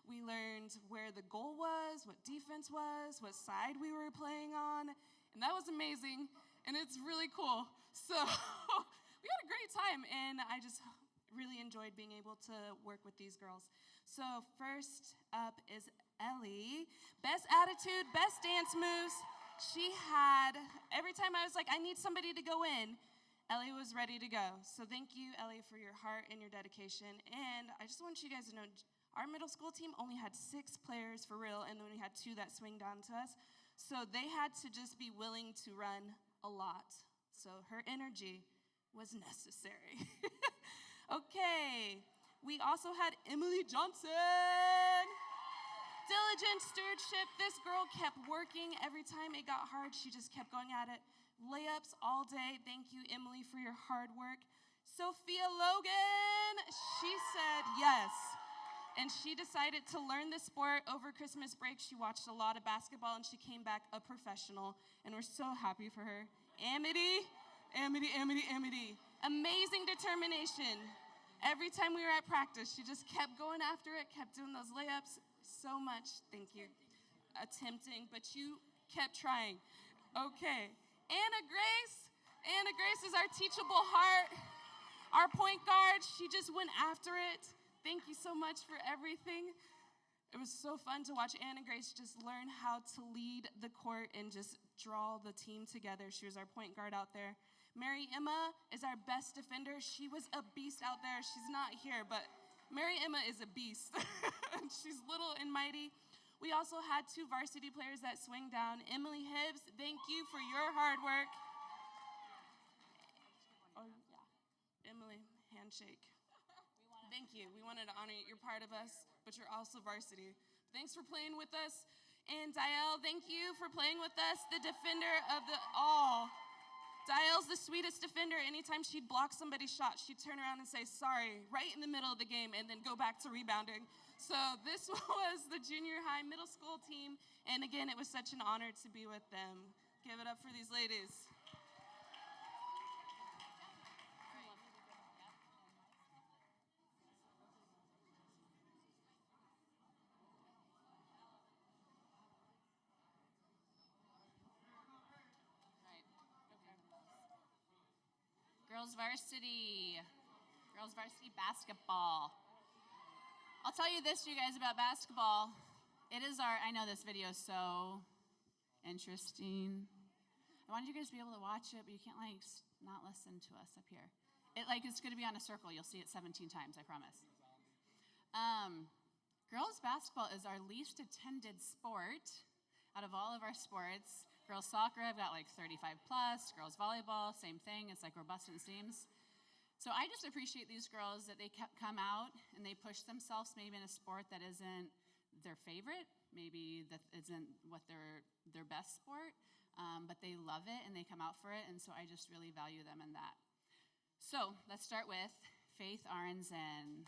K: We learned where the goal was, what defense was, what side we were playing on, and that was amazing, and it's really cool. So we had a great time, and I just really enjoyed being able to work with these girls. So first up is Ellie. Best attitude, best dance moves. She had, every time I was like, I need somebody to go in, Ellie was ready to go. So thank you, Ellie, for your heart and your dedication. And I just want you guys to know, our middle school team only had 6 players for real, and then we had 2 that swing down to us. So they had to just be willing to run a lot. So her energy was necessary. Okay, we also had Emily Johnson. Diligent stewardship. This girl kept working. Every time it got hard, she just kept going at it. Layups all day. Thank you, Emily, for your hard work. Sophia Logan, she said yes. And she decided to learn the sport over Christmas break. She watched a lot of basketball, and she came back a professional. And we're so happy for her. Amity. Amazing determination. Every time we were at practice, she just kept going after it, kept doing those layups. So much, thank you. Attempting, but you kept trying. Okay, Anna Grace is our teachable heart. Our point guard, she just went after it. Thank you so much for everything. It was so fun to watch Anna Grace just learn how to lead the court and just draw the team together. She was our point guard out there. Mary Emma is our best defender. She was a beast out there. She's not here, but Mary Emma is a beast. She's little and mighty. We also had 2 varsity players that swing down. Emily Hibbs, thank you for your hard work. Oh, yeah. Emily, handshake. Thank you. We wanted to honor you. You're part of us, but you're also varsity. Thanks for playing with us. And Dielle, thank you for playing with us, the defender of the all. Dielle's the sweetest defender. Anytime she'd block somebody's shot, she'd turn around and say, sorry, right in the middle of the game, and then go back to rebounding. So this was the junior high middle school team, and again, it was such an honor to be with them. Give it up for these ladies.
A: Girls varsity basketball. I'll tell you this, you guys, about basketball. I know this video is so interesting. I wanted you guys to be able to watch it, but you can't like not listen to us up here. It's going to be on a circle. You'll see it 17 times, I promise. Girls basketball is our least attended sport out of all of our sports. Girls soccer, I've got like 35 plus. Girls volleyball, same thing. It's like we're busting seams. So I just appreciate these girls that they come out and they push themselves maybe in a sport that isn't their favorite, maybe that isn't what their best sport, but they love it and they come out for it, and so I just really value them in that. So let's start with Faith Aronson.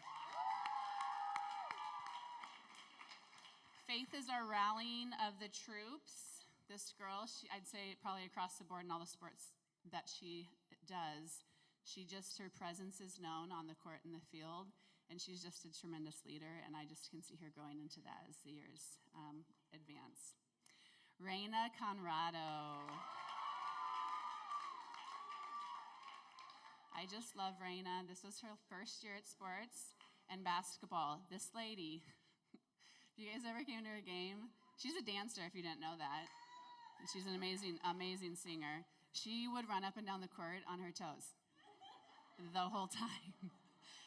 A: Faith is our rallying of the troops. This girl, I'd say probably across the board in all the sports that she does, her presence is known on the court and the field, and she's just a tremendous leader, and I just can see her growing into that as the years advance. Reina Conrado. I just love Reina. This was her first year at sports and basketball. This lady, if you guys ever came to her game, she's a dancer if you didn't know that. And she's an amazing, amazing singer. She would run up and down the court on her toes the whole time.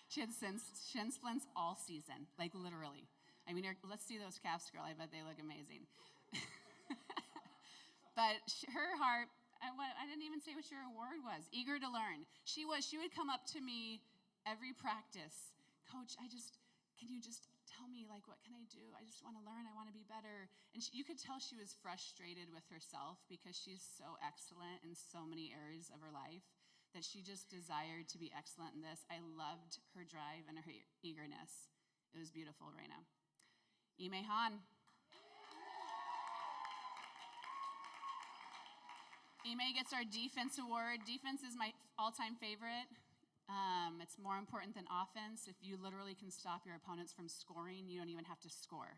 A: She had shin splints all season, like literally. I mean, let's see those calves, girl. I bet they look amazing. But her heart, I didn't even say what your award was. Eager to learn. She would come up to me every practice. Coach, can you just tell me, like, what can I do? I just want to learn. I want to be better. And you could tell she was frustrated with herself because she's so excellent in so many areas of her life that she just desired to be excellent in this. I loved her drive and her eagerness. It was beautiful, Reina. Ime Han. Ime gets our defense award. Defense is my all-time favorite. It's more important than offense. If you literally can stop your opponents from scoring, you don't even have to score.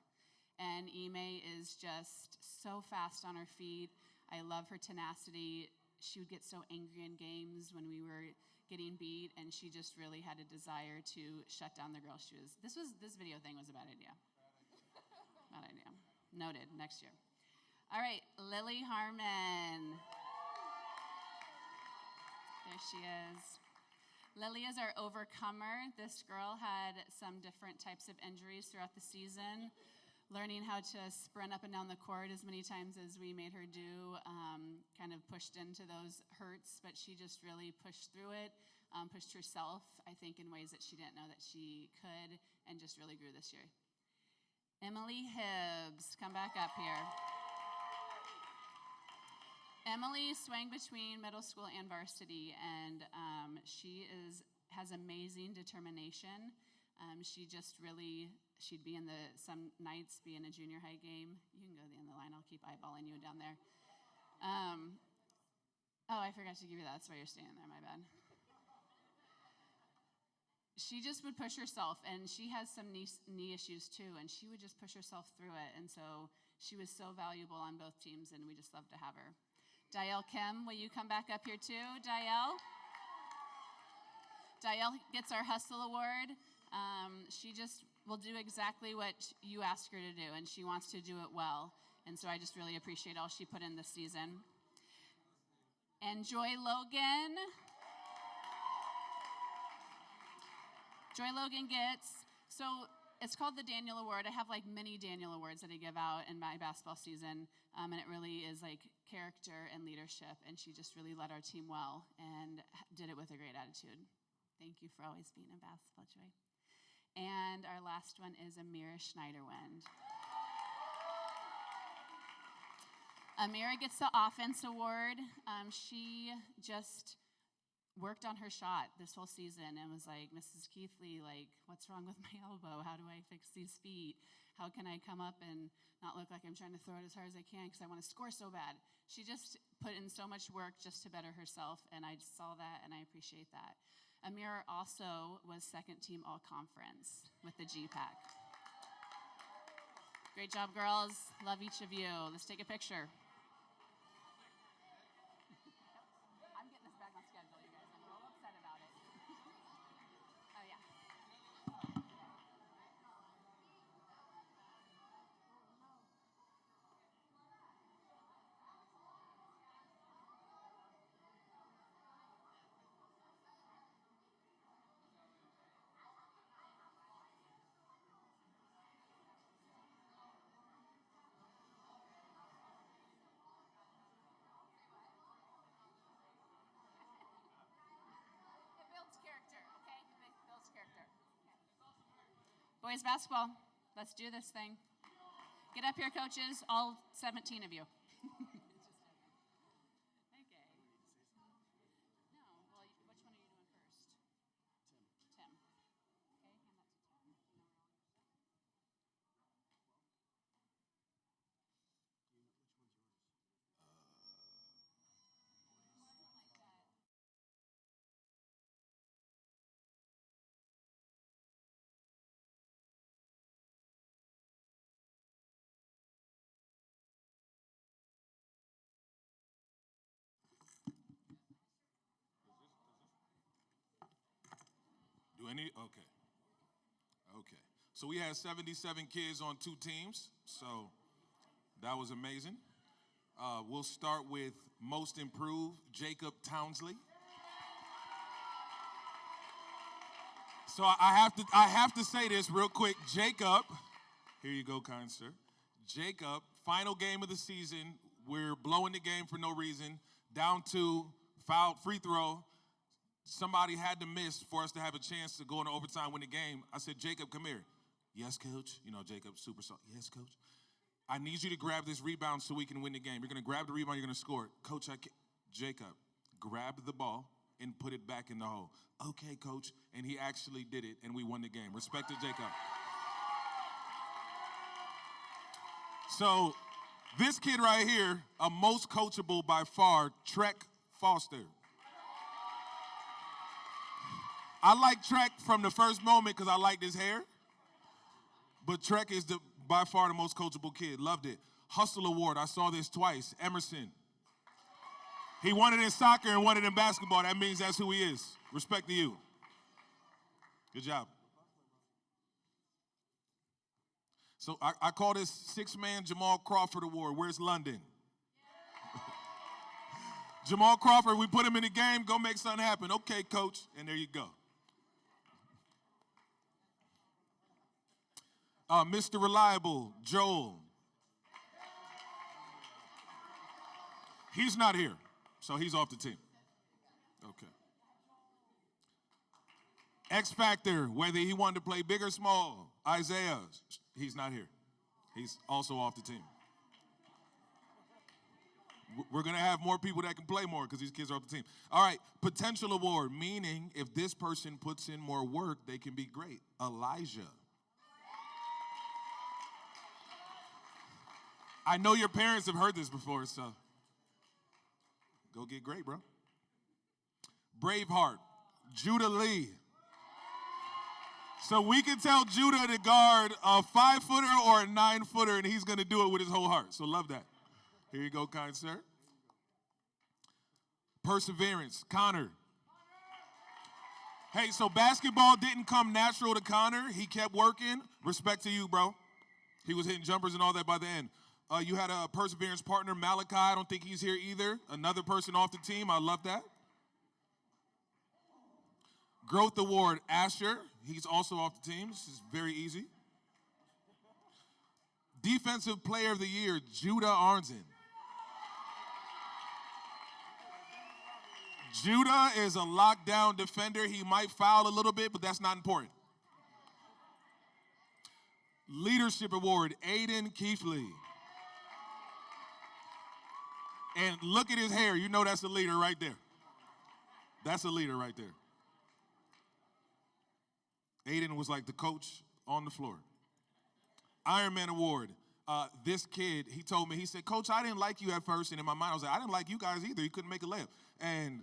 A: And Ime is just so fast on her feet. I love her tenacity. She would get so angry in games when we were getting beat, and she just really had a desire to shut down the girl. This video thing was a bad idea. Bad idea. Noted. Next year. All right, Lily Harmon. There she is. Lily is our overcomer. This girl had some different types of injuries throughout the season. Learning how to sprint up and down the court as many times as we made her do, kind of pushed into those hurts, but she just really pushed through it, pushed herself, I think, in ways that she didn't know that she could, and just really grew this year. Emily Hibbs, come back up here. Emily swung between middle school and varsity, and she has amazing determination. She'd be some nights be in a junior high game. You can go to the end of the line. I'll keep eyeballing you down there. I forgot to give you that. That's why you're standing there. My bad. She just would push herself, and she has some knee issues too, and she would just push herself through it. And so she was so valuable on both teams, and we just love to have her. Dielle Kim, will you come back up here too, Dielle? Dielle gets our Hustle Award. She just will do exactly what you ask her to do, and she wants to do it well. And so I just really appreciate all she put in this season. And Joy Logan. Joy Logan it's called the Daniel Award. I have like many Daniel Awards that I give out in my basketball season, and it really is like character and leadership, and she just really led our team well and did it with a great attitude. Thank you for always being in basketball, Joy. And our last one is Amira Schneiderwind. Amira gets the Offense Award. She just worked on her shot this whole season and was like, Mrs. Keithley, like, what's wrong with my elbow? How do I fix these feet? How can I come up and not look like I'm trying to throw it as hard as I can because I want to score so bad? She just put in so much work just to better herself, and I saw that, and I appreciate that. Amira also was second team all-conference with the GPAC. Great job, girls. Love each of you. Let's take a picture. I'm getting this back on schedule, you guys. I'm a little upset about it. Oh, yeah. Boys basketball, let's do this thing. Get up here, coaches, all 17 of you. Okay. No, well, which one are you doing first? Tim. Okay, hand that to Tim.
B: Do any? Okay. Okay. So we had 77 kids on 2 teams. So that was amazing. We'll start with most improved, Jacob Townsley. So I have to say this real quick. Jacob, here you go, kind sir. Jacob, final game of the season. We're blowing the game for no reason. Down to foul, free throw. Somebody had to miss for us to have a chance to go into overtime, win the game. I said, Jacob, come here. Yes, coach. You know, Jacob, super soft. Yes, coach. I need you to grab this rebound so we can win the game. You're going to grab the rebound, you're going to score it. Coach, Jacob, grab the ball and put it back in the hole. Okay, coach. And he actually did it, and we won the game. Respect to Jacob. So this kid right here, a most coachable by far, Trek Foster. I like Trek from the first moment because I liked his hair. But Trek is by far the most coachable kid. Loved it. Hustle Award. I saw this twice. Emerson. He won it in soccer and won it in basketball. That means that's who he is. Respect to you. Good job. So I call this 6-man Jamal Crawford Award. Where's London? Jamal Crawford, we put him in the game. Go make something happen. Okay, coach. And there you go. Mr. Reliable, Joel. He's not here, so he's off the team. Okay. X Factor, whether he wanted to play big or small, Isaiah, he's not here. He's also off the team. We're going to have more people that can play more because these kids are off the team. All right, potential award, meaning if this person puts in more work, they can be great. Elijah. I know your parents have heard this before, so go get great, bro. Braveheart, Judah Lee. So we can tell Judah to guard a 5-footer or a 9-footer, and he's going to do it with his whole heart. So love that. Here you go, kind sir. Perseverance, Connor. Hey, so basketball didn't come natural to Connor. He kept working. Respect to you, bro. He was hitting jumpers and all that by the end. You had a perseverance partner, Malachi. I don't think he's here either. Another person off the team. I love that. Growth Award, Asher. He's also off the team. This is very easy. Defensive Player of the Year, Judah Arnzen. Judah is a lockdown defender. He might foul a little bit, but that's not important. Leadership Award, Aiden Keithley. And look at his hair. You know that's a leader right there. That's a leader right there. Aiden was like the coach on the floor. Ironman Award. This kid, he told me, he said, Coach, I didn't like you at first. And in my mind, I was like, I didn't like you guys either. You couldn't make a layup. And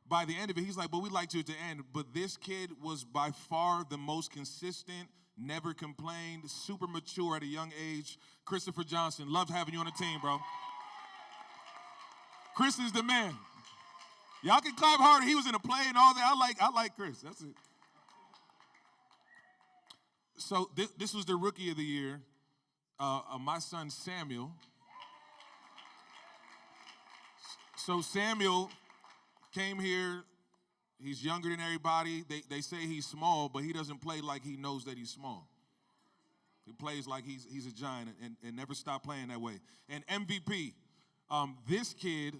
B: by the end of it, he's like, but we liked you at the end. But this kid was by far the most consistent, never complained, super mature at a young age. Christopher Johnson, loved having you on the team, bro. Chris is the man. Y'all can clap harder. He was in a play and all that. I like Chris. That's it. So this was the Rookie of the Year. My son Samuel. So Samuel came here. He's younger than everybody. They say he's small, but he doesn't play like he knows that he's small. He plays like he's a giant and never stopped playing that way. And MVP, this kid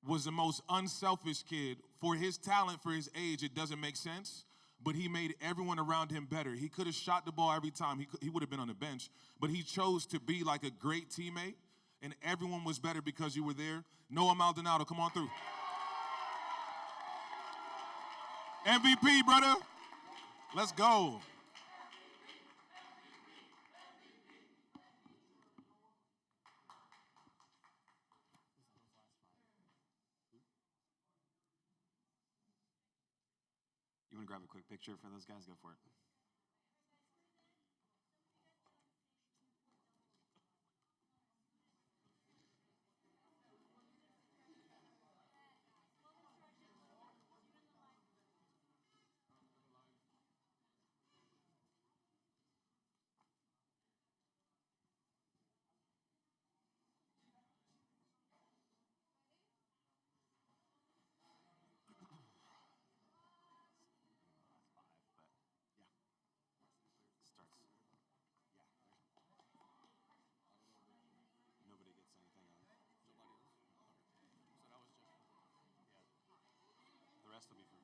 B: was the most unselfish kid. For his talent, for his age, it doesn't make sense. but he made everyone around him better. He could have shot the ball every time. He would have been on the bench, but he chose to be like a great teammate, and everyone was better because you were there. Noah Maldonado, come on through. MVP, brother. Let's go.
L: You want to grab a quick picture for those guys? Go for it. Nobody gets anything on it. The rest will be for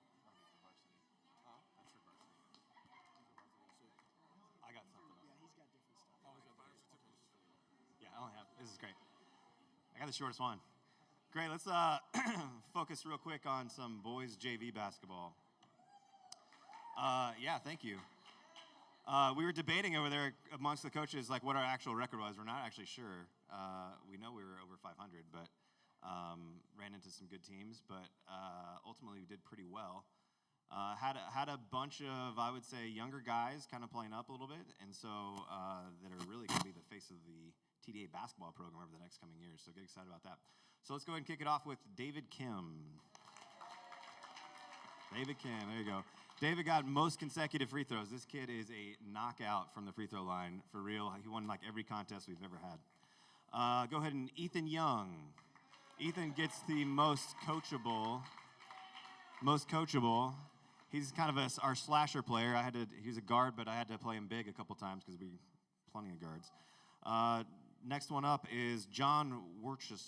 L: varsity. That's for varsity. I got something else.
H: Yeah, he's got different stuff.
L: Yeah, I only have. This is great. I got the shortest one. Great. Let's focus real quick on some boys JV basketball. Yeah, thank you. We were debating over there amongst the coaches like what our actual record was. We're not actually sure. We know we were over 500, but ran into some good teams. But ultimately, we did pretty well. Had a bunch of, I would say, younger guys kind of playing up a little bit, and so that are really going to be the face of the TDA basketball program over the next coming years. So get excited about that. So let's go ahead and kick it off with David Kim. David Kim, there you go. David got most consecutive free throws. This kid is a knockout from the free throw line, for real. He won like every contest we've ever had. Go ahead and Ethan Young. Ethan gets the most coachable. He's kind of our slasher player. He's a guard, but I had to play him big a couple times because we plenty of guards. Next one up is John Worcester.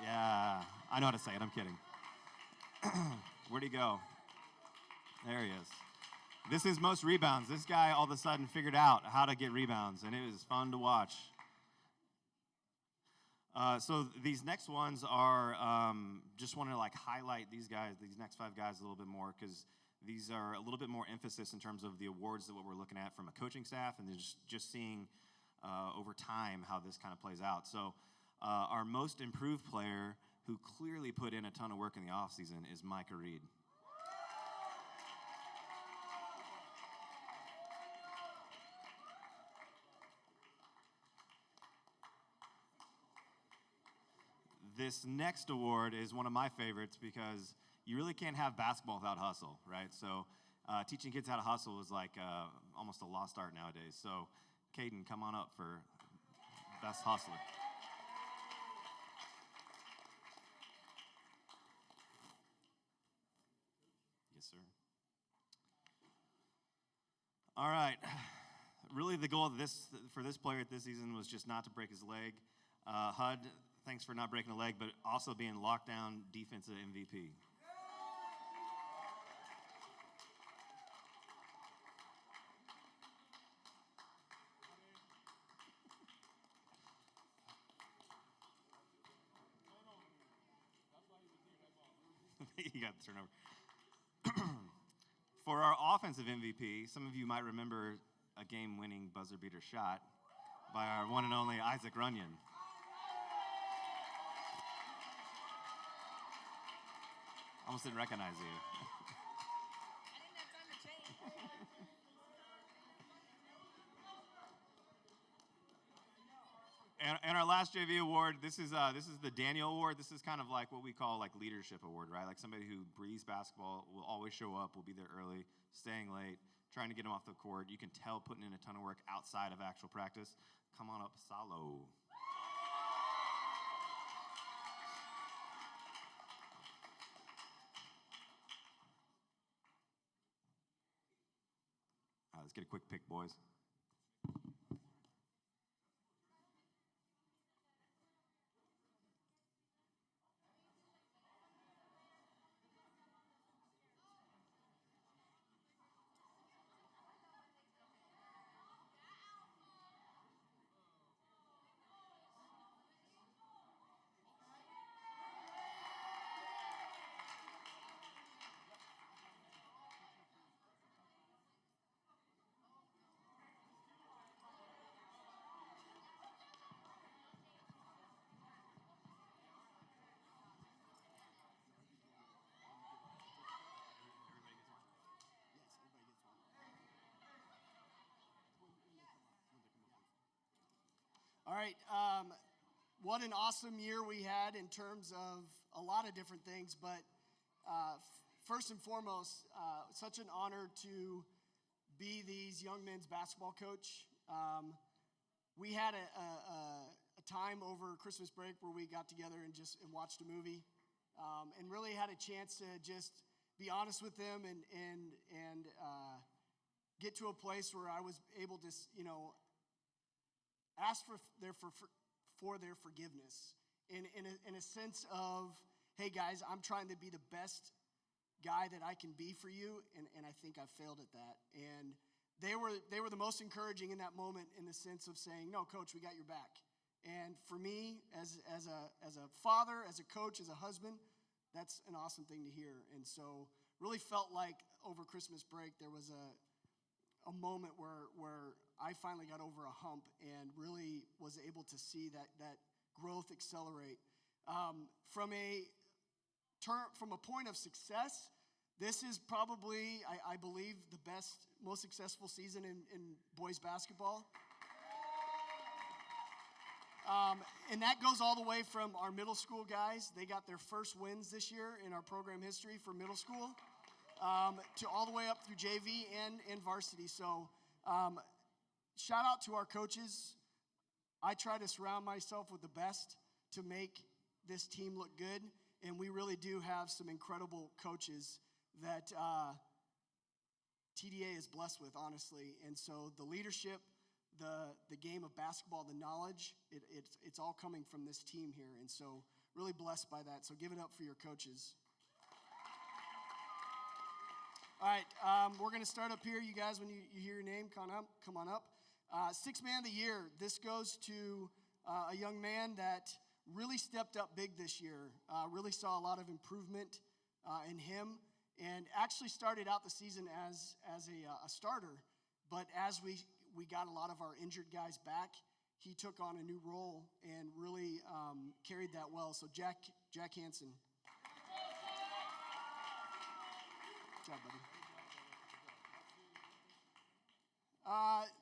L: Yeah, I know how to say it. I'm kidding. Where'd he go? There he is. This is most rebounds. This guy all of a sudden figured out how to get rebounds, and it was fun to watch. So these next ones are, just want to like highlight these guys, these next 5 guys a little bit more, because these are a little bit more emphasis in terms of the awards that what we're looking at from a coaching staff, and just seeing over time how this kind of plays out. So our most improved player, who clearly put in a ton of work in the offseason, is Micah Reed. This next award is one of my favorites because you really can't have basketball without hustle, right? So teaching kids how to hustle is like almost a lost art nowadays. So Caden, come on up for best hustler. Yes, sir. All right. Really, the goal of for this player this season was just not to break his leg. HUD, thanks for not breaking a leg, but also being lockdown defensive MVP. You got the turnover. For our offensive MVP, some of you might remember a game-winning buzzer-beater shot by our one and only Isaac Runyon. Almost didn't recognize you.
D: I didn't have time to change.
L: And our last JV award, this is the Daniel Award. This is kind of like what we call like leadership award, right? Like somebody who breathes basketball, will always show up, will be there early, staying late, trying to get them off the court. You can tell putting in a ton of work outside of actual practice. Come on up, Salo. Let's get a quick pick, boys.
M: right. What an awesome year we had in terms of a lot of different things, but first and foremost, such an honor to be these young men's basketball coach. We had a time over Christmas break where we got together and watched a movie, and really had a chance to just be honest with them and get to a place where I was able to, ask for their forgiveness in a sense of, hey guys, I'm trying to be the best guy that I can be for you, and I think I've failed at that. And they were the most encouraging in that moment in the sense of saying, no, coach, we got your back. And for me, as a father, as a coach, as a husband, that's an awesome thing to hear. And so really felt like over Christmas break there was a moment where I finally got over a hump and really was able to see that growth accelerate. From a point of success, this is probably, I believe, the best, most successful season in boys basketball. And that goes all the way from our middle school guys. They got their first wins this year in our program history for middle school, to all the way up through JV and varsity. So shout out to our coaches. I try to surround myself with the best to make this team look good, and we really do have some incredible coaches that TDA is blessed with, honestly. And so the leadership, the game of basketball, the knowledge, it's all coming from this team here. And so really blessed by that. So give it up for your coaches. All right, we're going to start up here. You guys, when you hear your name, come on up. Sixth Man of the Year. This goes to a young man that really stepped up big this year. Really saw a lot of improvement in him, and actually started out the season as a starter. But as we got a lot of our injured guys back, he took on a new role and really carried that well. So Jack Hansen. Good job, buddy.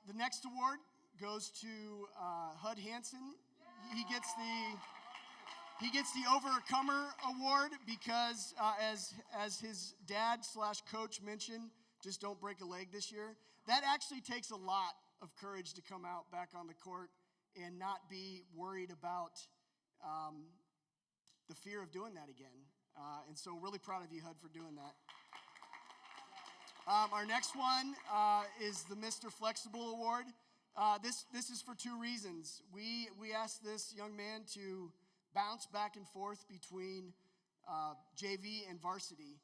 M: The next award goes to Hud Hansen. He gets the Overcomer Award because, as his dad/coach mentioned, just don't break a leg this year. That actually takes a lot of courage to come out back on the court and not be worried about the fear of doing that again. And so really proud of you, Hud, for doing that. Our next one is the Mr. Flexible Award. This is for two reasons. We asked this young man to bounce back and forth between JV and varsity,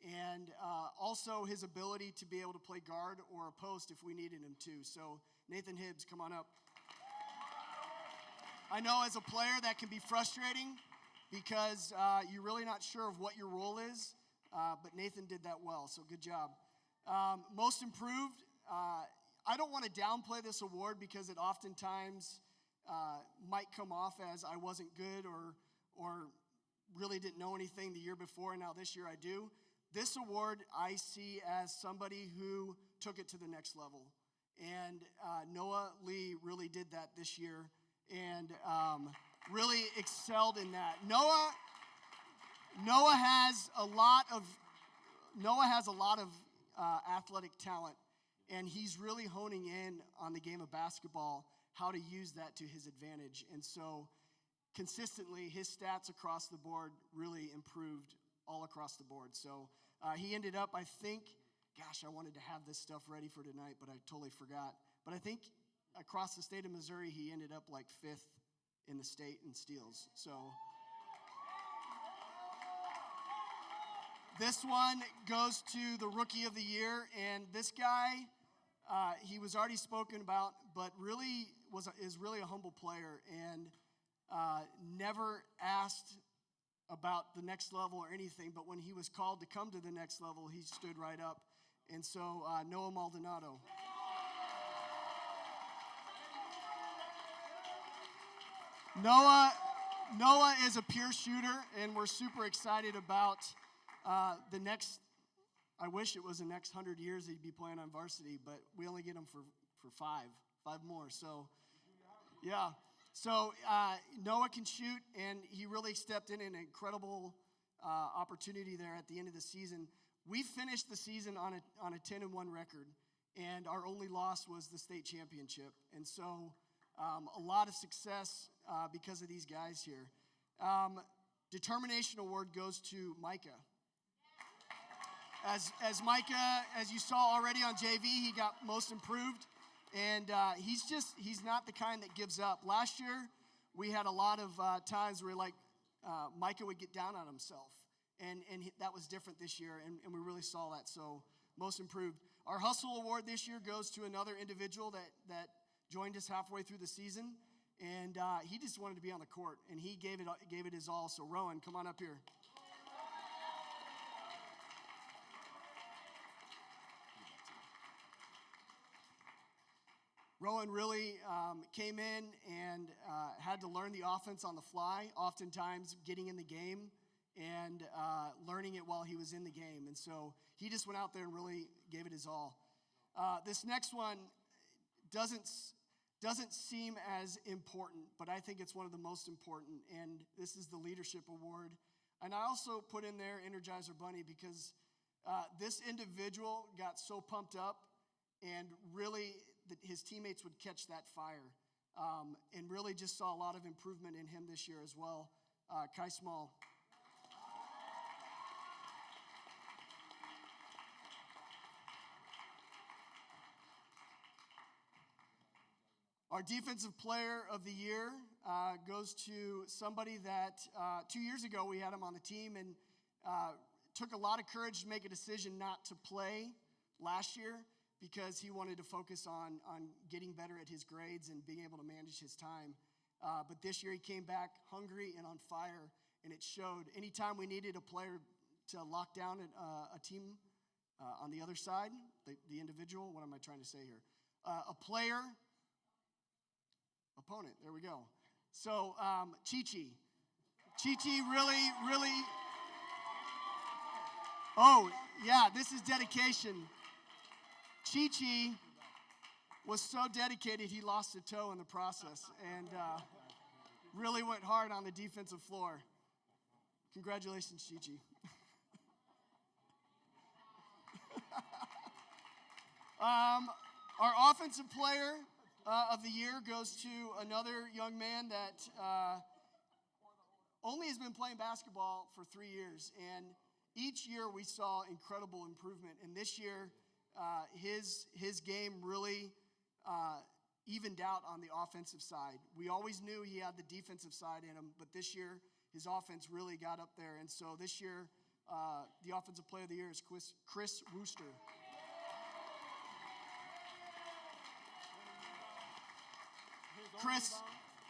M: and also his ability to be able to play guard or a post if we needed him to. So Nathan Hibbs, come on up. I know as a player that can be frustrating because you're really not sure of what your role is, but Nathan did that well, so good job. Most improved, I don't want to downplay this award because it oftentimes might come off as I wasn't good or really didn't know anything the year before, and now this year I do. This award I see as somebody who took it to the next level. And Noah Lee really did that this year and really excelled in that. Noah has a lot of athletic talent, and he's really honing in on the game of basketball, how to use that to his advantage. And so consistently, his stats across the board really improved all across the board. So he ended up, I think, gosh, I wanted to have this stuff ready for tonight, but I totally forgot. But I think across the state of Missouri, he ended up like 5th in the state in steals. So this one goes to the Rookie of the Year, and this guy, he was already spoken about, but really is really a humble player and never asked about the next level or anything, but when he was called to come to the next level, he stood right up. And so Noah Maldonado. Noah is a pure shooter, and we're super excited about the next. I wish it was the next 100 years he'd be playing on varsity, but we only get him for five more. So, yeah. So Noah can shoot, and he really stepped in an incredible opportunity there at the end of the season. We finished the season on a 10-1 record, and our only loss was the state championship. And so a lot of success because of these guys here. Determination award goes to Micah. As Micah, as you saw already on JV, he got most improved. And he's not the kind that gives up. Last year, we had a lot of times where Micah would get down on himself. And that was different this year, and we really saw that. So most improved. Our hustle award this year goes to another individual that joined us halfway through the season. And he just wanted to be on the court, and he gave it his all. So Rowan, come on up here. Rowan really came in and had to learn the offense on the fly, oftentimes getting in the game and learning it while he was in the game. And so he just went out there and really gave it his all. This next one doesn't seem as important, but I think it's one of the most important, and this is the Leadership Award. And I also put in there Energizer Bunny because this individual got so pumped up and really his teammates would catch that fire, and really just saw a lot of improvement in him this year as well. Kai Small. Our Defensive Player of the Year goes to somebody that 2 years ago we had him on the team and took a lot of courage to make a decision not to play last year because he wanted to focus on getting better at his grades and being able to manage his time. But this year he came back hungry and on fire, and it showed. Anytime we needed a player to lock down a team on the other side, the individual, what am I trying to say here? A player, opponent, there we go. So Chi-Chi. Chi-Chi really, oh, yeah, this is dedication. Chi-Chi was so dedicated he lost a toe in the process and really went hard on the defensive floor. Congratulations, Chi-Chi. Our Offensive Player of the Year goes to another young man that only has been playing basketball for 3 years. And each year we saw incredible improvement. And this year, his game really evened out on the offensive side. We always knew he had the defensive side in him, but this year his offense really got up there. And so this year, the Offensive Player of the Year is Chris Wooster.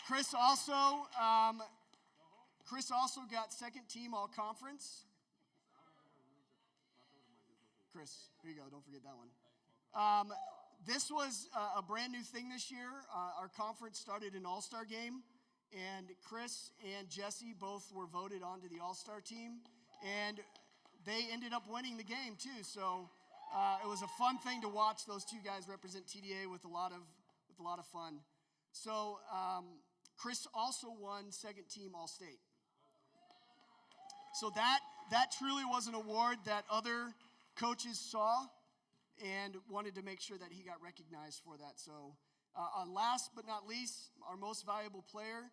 M: Chris also got second team all conference. Chris, here you go. Don't forget that one. This was a brand new thing this year. Our conference started an all-star game, and Chris and Jesse both were voted onto the all-star team, and they ended up winning the game too. So it was a fun thing to watch those two guys represent TDA with a lot of fun. So Chris also won second team All-State. So that truly was an award that other coaches saw and wanted to make sure that he got recognized for that. So last but not least, our most valuable player,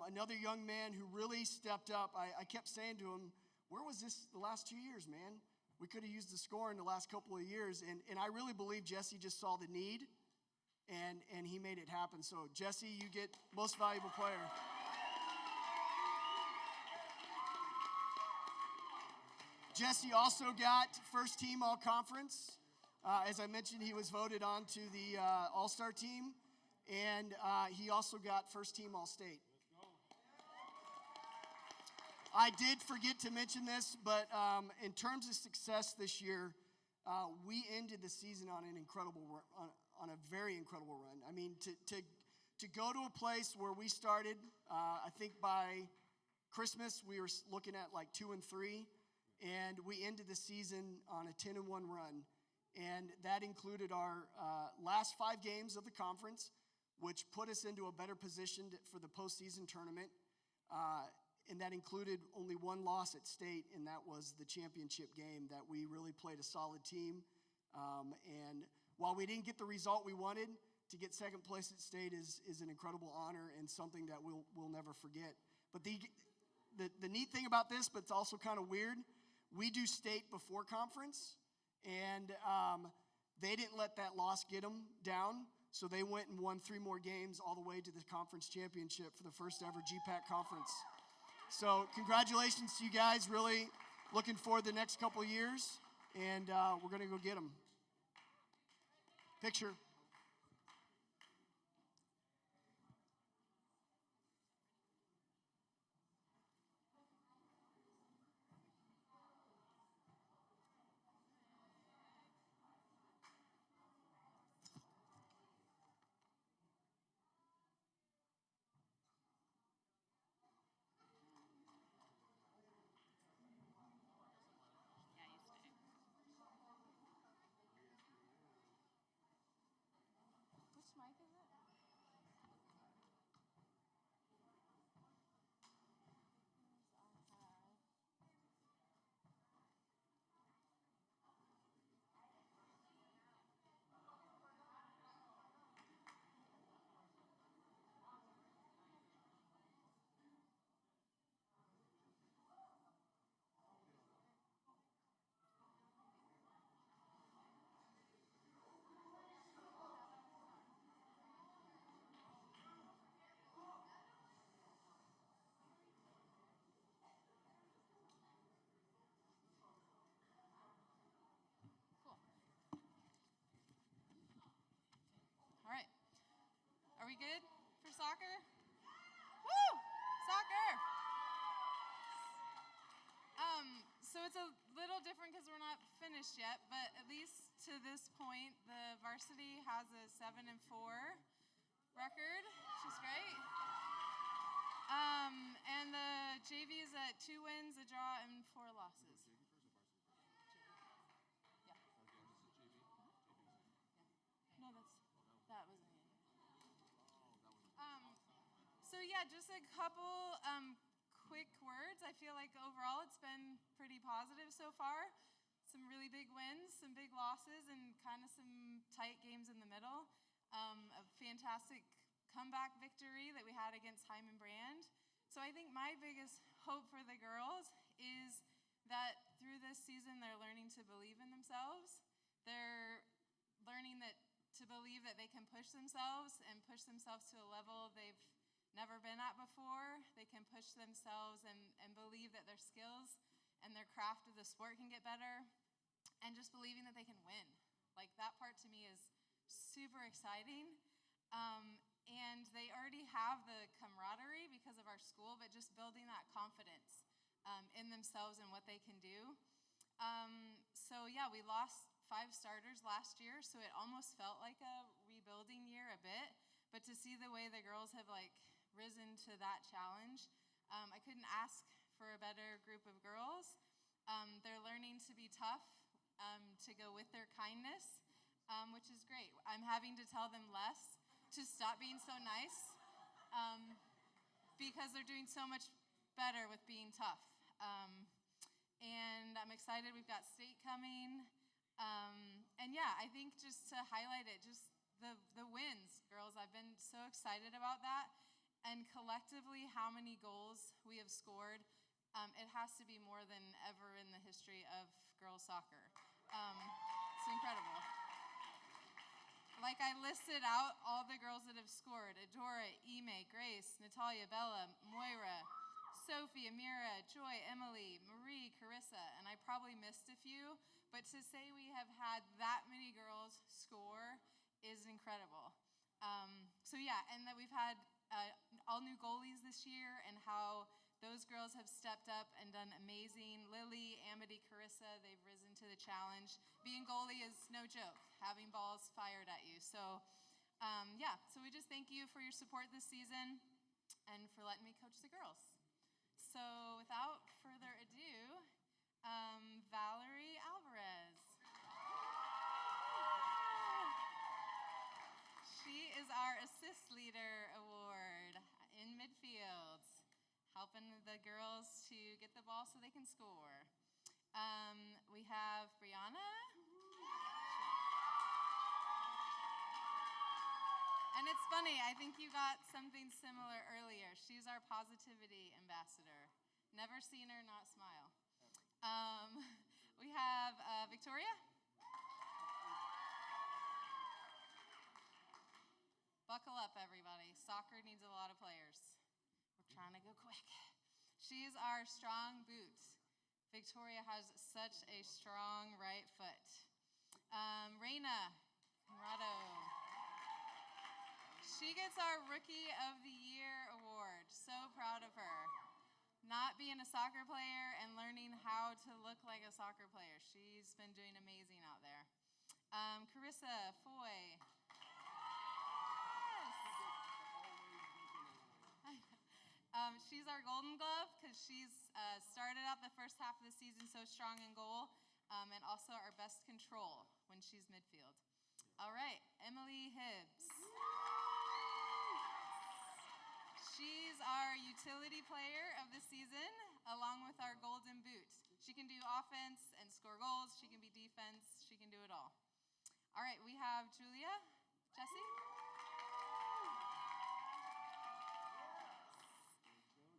M: another young man who really stepped up. I kept saying to him, where was this the last 2 years, man? We could have used the score in the last couple of years. And I really believe Jesse just saw the need, and he made it happen. So, Jesse, you get most valuable player. Jesse also got first team all conference. As I mentioned, he was voted on to the all-star team, and he also got first team all-state. I did forget to mention this, but in terms of success this year, we ended the season on a very incredible run. I mean, to go to a place where we started, I think by Christmas we were looking at like 2-3, and we ended the season on a 10-1 run, and that included our last 5 games of the conference. which put us into a better position for the postseason tournament. And that included only one loss at state, and that was the championship game that we really played a solid team. And while we didn't get the result we wanted, to get second place at state is an incredible honor and something that we'll never forget. But the neat thing about this, but it's also kind of weird, we do state before conference, and they didn't let that loss get them down. So they went and won 3 more games all the way to the conference championship for the first ever GPAC conference. So congratulations to you guys. Really looking forward to the next couple of years, and we're going to go get them. Picture.
A: Which mic is it? All right. Are we good for soccer? Woo! Soccer! So it's a little different because we're not finished yet, but at least to this point, the varsity has a 7-4 record, which is great. And the JV is at 2 wins, a draw, and 4 losses. Yeah. No, that wasn't it. So yeah, just a couple quick words. I feel like overall it's been pretty positive so far. Some really big wins, some big losses, and kind of some tight games in the middle. A fantastic comeback victory that we had against Hyman Brand. So I think my biggest hope for the girls is that through this season they're learning to believe in themselves. They're learning to believe that they can push themselves and push themselves to a level they've never been at before. They can push themselves and believe that their skills and their craft of the sport can get better, and just believing that they can win. Like, that part to me is super exciting. And they already have the camaraderie because of our school, but just building that confidence in themselves and what they can do. So yeah, we lost 5 starters last year, so it almost felt like a rebuilding year a bit. But to see the way the girls have risen to that challenge, I couldn't ask for a better group of girls. They're learning to be tough, to go with their kindness, which is great. I'm having to tell them less, to stop being so nice, because they're doing so much better with being tough. And I'm excited. We've got state coming. And yeah, I think just to highlight it, just the wins, girls. I've been so excited about that. And collectively, how many goals we have scored, it has to be more than ever in the history of girls soccer. It's incredible. Like, I listed out all the girls that have scored: Adora, Ime, Grace, Natalia, Bella, Moira, Sophie, Amira, Joy, Emily, Marie, Carissa, and I probably missed a few, but to say we have had that many girls score is incredible. So yeah, and that we've had all new goalies this year, and how those girls have stepped up and done amazing. Lily, Amity, Carissa, they've risen to the challenge. Being goalie is no joke, having balls fired at you. So yeah, so we just thank you for your support this season and for letting me coach the girls. So without further ado, Valerie Alvarez. She is our
N: Assist Leader Award in midfield, helping the girls to get the ball so they can score. We have Brianna. And it's funny, I think you got something similar earlier. She's our positivity ambassador. Never seen her not smile. We have Victoria. Buckle up, everybody. Soccer needs a lot of players. We're trying to go quick. She's our strong boot. Victoria has such a strong right foot. Reina Conrado. She gets our Rookie of the Year award. So proud of her. Not being a soccer player and learning how to look like a soccer player. She's been doing amazing out there. Carissa Foy. Yes. She's our Golden Glove because she's started out the first half of the season so strong in goal, and also our best control when she's midfield. All right, Emily Hibbs. She's our utility player of the season, along with our golden boot. She can do offense and score goals. She can be defense. She can do it all. All right, we have Julia. Jesse?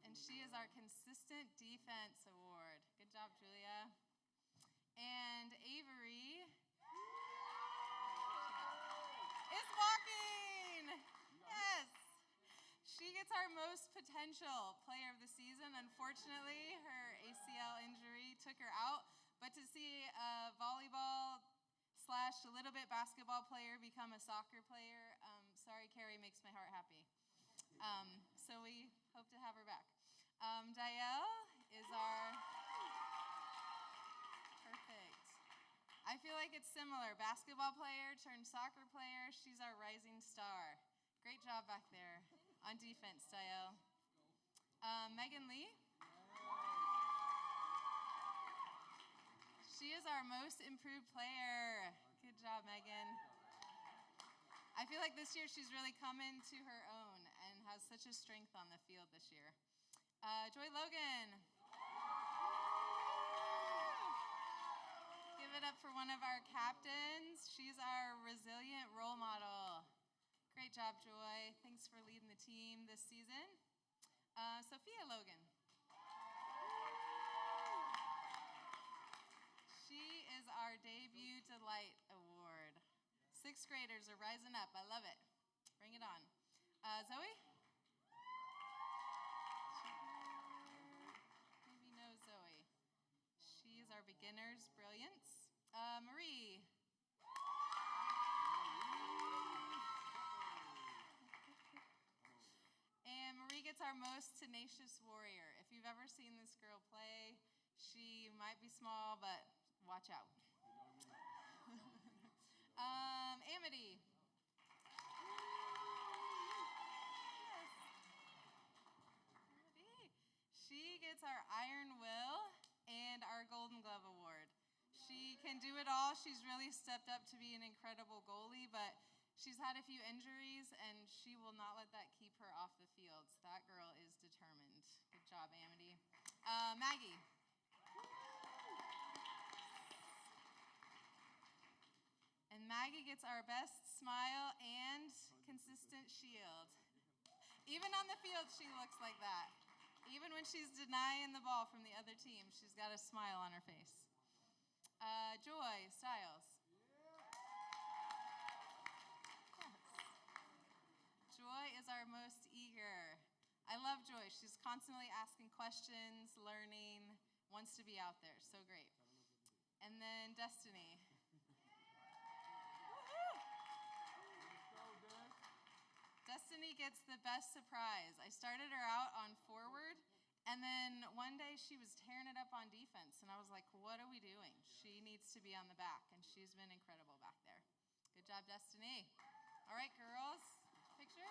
N: And she is our Consistent Defense Award. Good job, Julia. And Avery is walking. Yes. She gets our most potential player of the season. Unfortunately, her ACL injury took her out. But to see a volleyball / a little bit basketball player become a soccer player, sorry, Carrie, makes my heart happy. So we hope to have her back. Dielle is our... Perfect. I feel like it's similar. Basketball player turned soccer player. She's our rising star. Great job back there. On defense, Dielle. Megan Lee. She is our most improved player. Good job, Megan. I feel like this year she's really come into her own and has such a strength on the field this year. Joy Logan. Give it up for one of our captains. She's our resilient role model. Great job, Joy. Thanks for leading the team this season. Sophia Logan. She is our Debut Delight Award. 6th graders are rising up. I love it. Bring it on. Zoe? Maybe know Zoe. She is our Beginner's Brilliance. Marie. And Marie gets our Most Tenacious Warrior. If you've ever seen this girl play, she might be small, but watch out. Amity. Yes. Amity. She gets our Iron Will and our Golden Glove Award. She can do it all. She's really stepped up to be an incredible goalie, but she's had a few injuries, and she will not let that keep her off the field. So that girl is determined. Good job, Amity. Maggie. And Maggie gets our Best Smile and Consistent Shield. Even on the field, she looks like that. Even when she's denying the ball from the other team, she's got a smile on her face. Joy Stiles. Joy is our most eager. I love Joy. She's constantly asking questions, learning, wants to be out there. So great. And then Destiny. Destiny gets the best surprise. I started her out on forward, and then one day she was tearing it up on defense, and I was like, what are we doing? She needs to be on the back, and she's been incredible back there. Good job, Destiny. All right, girls, picture.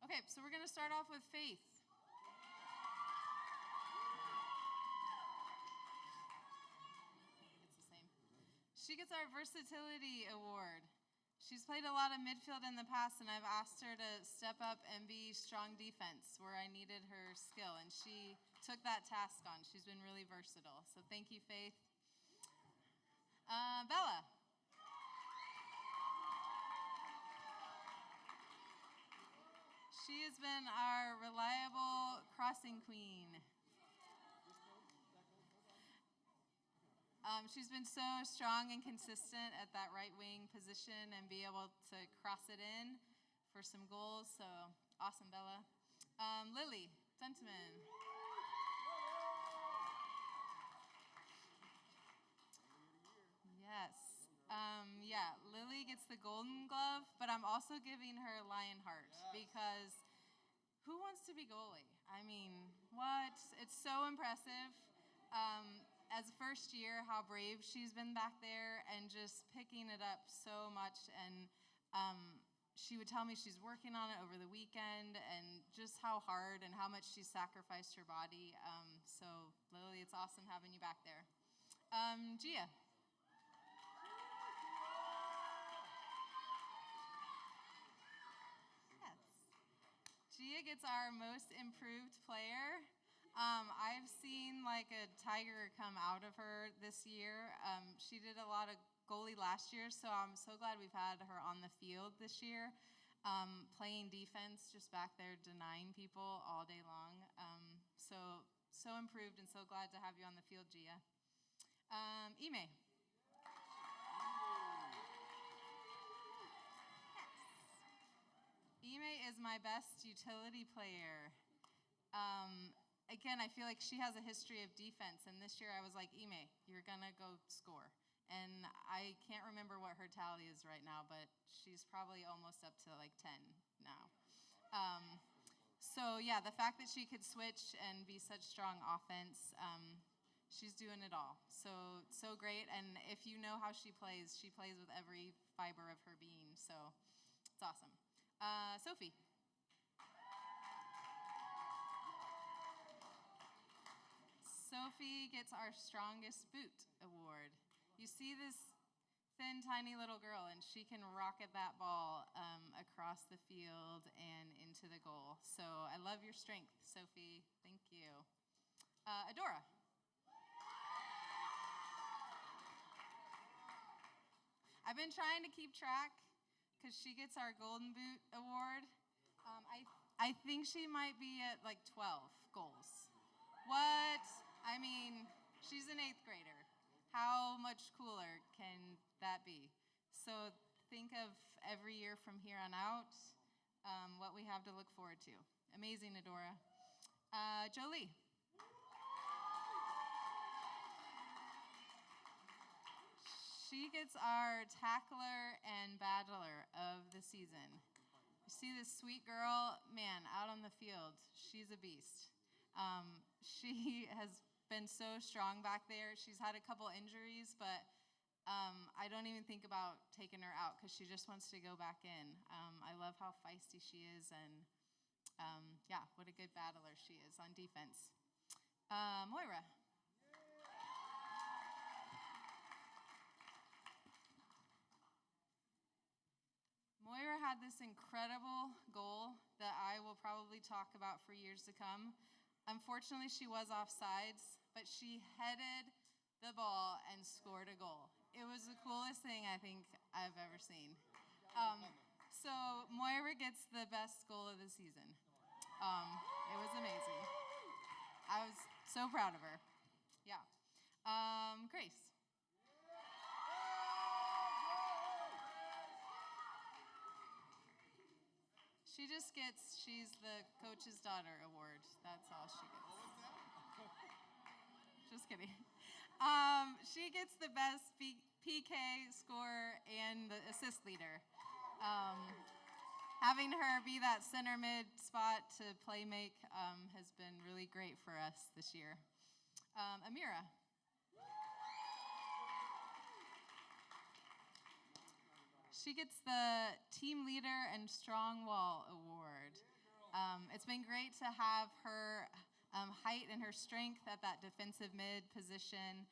N: Okay, so we're going to start off with Faith. It's the same. She gets our Versatility Award. She's played a lot of midfield in the past, and I've asked her to step up and be strong defense where I needed her skill, and she took that task on. She's been really versatile. So thank you, Faith. Bella. She has been our reliable crossing queen. She's been so strong and consistent at that right wing position and be able to cross it in for some goals. So awesome, Bella. Lily Duntman. Yes. Yeah, Lily gets the Golden Glove, but I'm also giving her Lionheart because who wants to be goalie? I mean, what? It's so impressive. As a first year, how brave she's been back there and just picking it up so much. And she would tell me she's working on it over the weekend and just how hard and how much she sacrificed her body. So, Lily, it's awesome having you back there. Gia. Yes. Gia gets our most improved player. I've seen like a tiger come out of her this year. She did a lot of goalie last year, so I'm so glad we've had her on the field this year, playing defense, just back there denying people all day long. So improved and so glad to have you on the field, Gia. Ime. Ime is my best utility player. Again, I feel like she has a history of defense, and this year I was like, Ime, you're gonna go score. And I can't remember what her tally is right now, but she's probably almost up to like 10 now. So yeah, the fact that she could switch and be such strong offense, she's doing it all. So great, and if you know how she plays with every fiber of her being, so it's awesome. Sophie. Sophie gets our Strongest Boot Award. You see this thin, tiny little girl, and she can rocket that ball across the field and into the goal. So I love your strength, Sophie. Thank you. Adora. I've been trying to keep track because she gets our Golden Boot Award. I think she might be at like 12 goals. What? I mean, she's an 8th grader. How much cooler can that be? So think of every year from here on out, what we have to look forward to. Amazing, Adora. Jolie. She gets our tackler and battler of the season. You see this sweet girl, man, out on the field. She's a beast. She has been so strong back there. She's had a couple injuries, but I don't even think about taking her out because she just wants to go back in. I love how feisty she is, and yeah, what a good battler she is on defense. Moira. Moira had this incredible goal that I will probably talk about for years to come. Unfortunately, she was offsides, but she headed the ball and scored a goal. It was the coolest thing I think I've ever seen. So Moira gets the best goal of the season. It was amazing. I was so proud of her. Yeah. Grace. She's the coach's daughter award. That's all she gets. What was that? Just kidding. She gets the best PK scorer and the assist leader. Having her be that center mid spot to play make has been really great for us this year. Amira. She gets the Team Leader and Strong Wall Award. It's been great to have her height and her strength at that defensive mid position,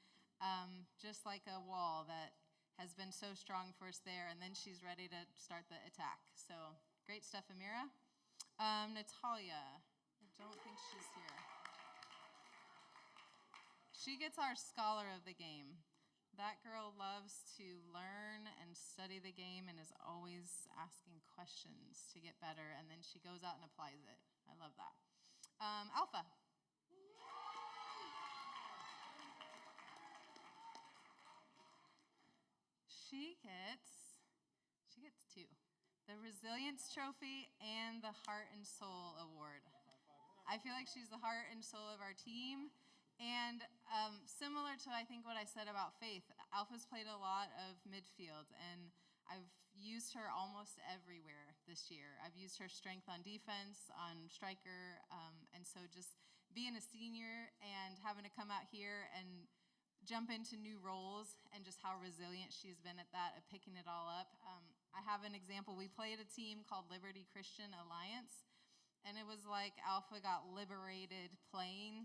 N: just like a wall that has been so strong for us there, and then she's ready to start the attack. So great stuff, Amira. Natalia, I don't think she's here. She gets our scholar of the game. That girl loves to learn and study the game and is always asking questions to get better, and then she goes out and applies it. I love that. Alpha. She gets two. The Resilience Trophy and the Heart and Soul Award. I feel like she's the heart and soul of our team. And similar to, I think, what I said about Faith, Alpha's played a lot of midfield, and I've used her almost everywhere this year. I've used her strength on defense, on striker, and so just being a senior and having to come out here and jump into new roles and just how resilient she's been at that, at picking it all up. I have an example. We played a team called Liberty Christian Alliance, and it was like Alpha got liberated playing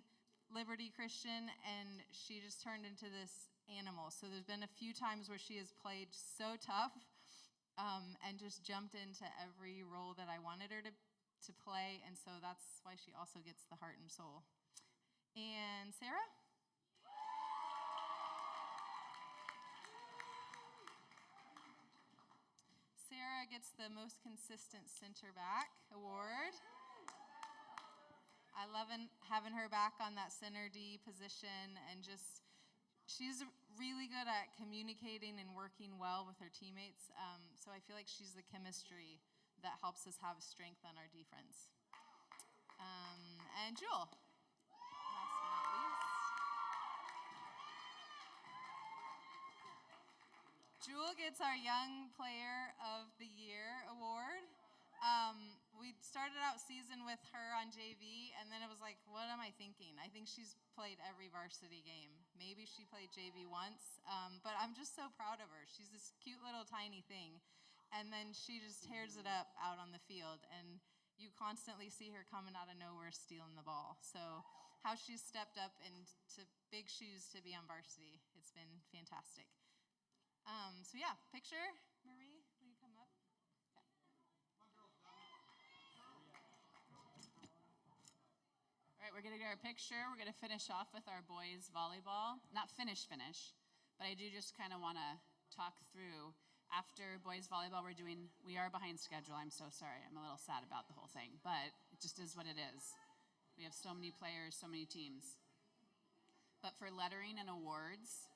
N: Liberty Christian, and she just turned into this animal. So there's been a few times where she has played so tough and just jumped into every role that I wanted her to play, and so that's why she also gets the heart and soul. And Sarah? Sarah gets the most consistent center back award. I love having her back on that center D position, and just she's really good at communicating and working well with her teammates. So I feel like she's the chemistry that helps us have strength on our defense. And Jewel. Last but not least. Jewel gets our Young Player of the Year award. We started out season with her on JV, and then it was like, what am I thinking? I think she's played every varsity game. Maybe she played JV once, but I'm just so proud of her. She's this cute little tiny thing, and then she just tears it up out on the field, and you constantly see her coming out of nowhere stealing the ball. So how she's stepped up into big shoes to be on varsity, it's been fantastic. So yeah, picture, Marie, will you come up?
A: All right, we're going to get our picture. We're going to finish off with our boys volleyball. Not finish, but I do just kind of want to talk through. After boys volleyball, we are behind schedule. I'm so sorry. I'm a little sad about the whole thing, but it just is what it is. We have so many players, so many teams. But for lettering and awards,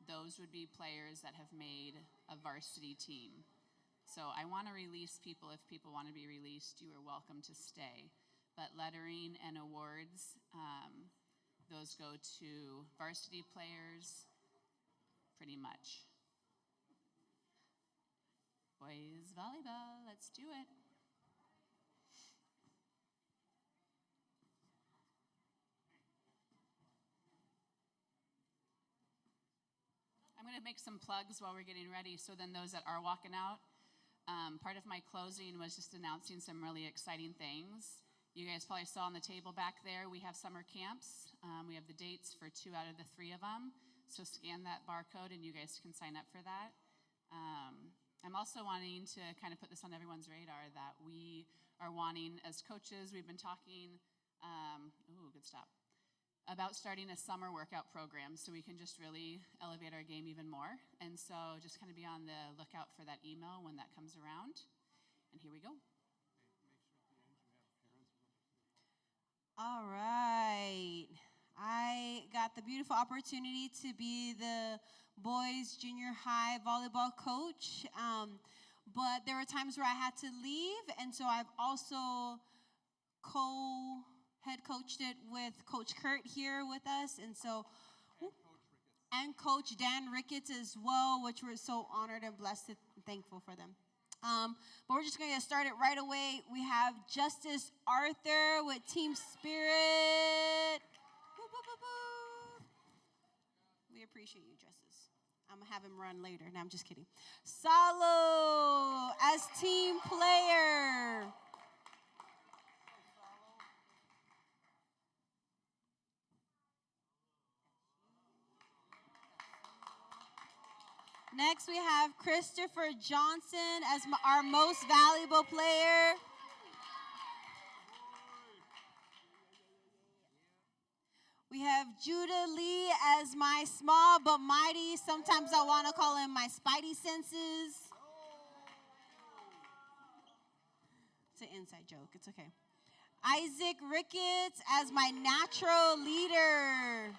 A: those would be players that have made a varsity team. So I want to release people. If people want to be released, you are welcome to stay. But lettering and awards, those go to varsity players pretty much. Boys volleyball, let's do it. I'm going to make some plugs while we're getting ready, so then those that are walking out, part of my closing was just announcing some really exciting things. You guys probably saw on the table back there, we have summer camps. We have the dates for 2 out of the 3 of them. So scan that barcode and you guys can sign up for that. I'm also wanting to kind of put this on everyone's radar that we are wanting, as coaches, we've been talking, about starting a summer workout program so we can just really elevate our game even more. And so just kind of be on the lookout for that email when that comes around. And here we go.
I: All right. I got the beautiful opportunity to be the boys junior high volleyball coach, but there were times where I had to leave, and so I've also head coached it with Coach Kurt here with us, and so and Coach Dan Ricketts as well, which we're so honored and blessed and thankful for them. But we're just going to get started right away. We have Justice Arthur with Team Spirit. Woo, woo, woo, woo. We appreciate you, Justice. I'm going to have him run later. No, I'm just kidding. Salo as team player. Next, we have Christopher Johnson as our most valuable player. We have Judah Lee as my small but mighty. Sometimes I want to call him my spidey senses. It's an inside joke. It's okay. Isaac Ricketts as my natural leader.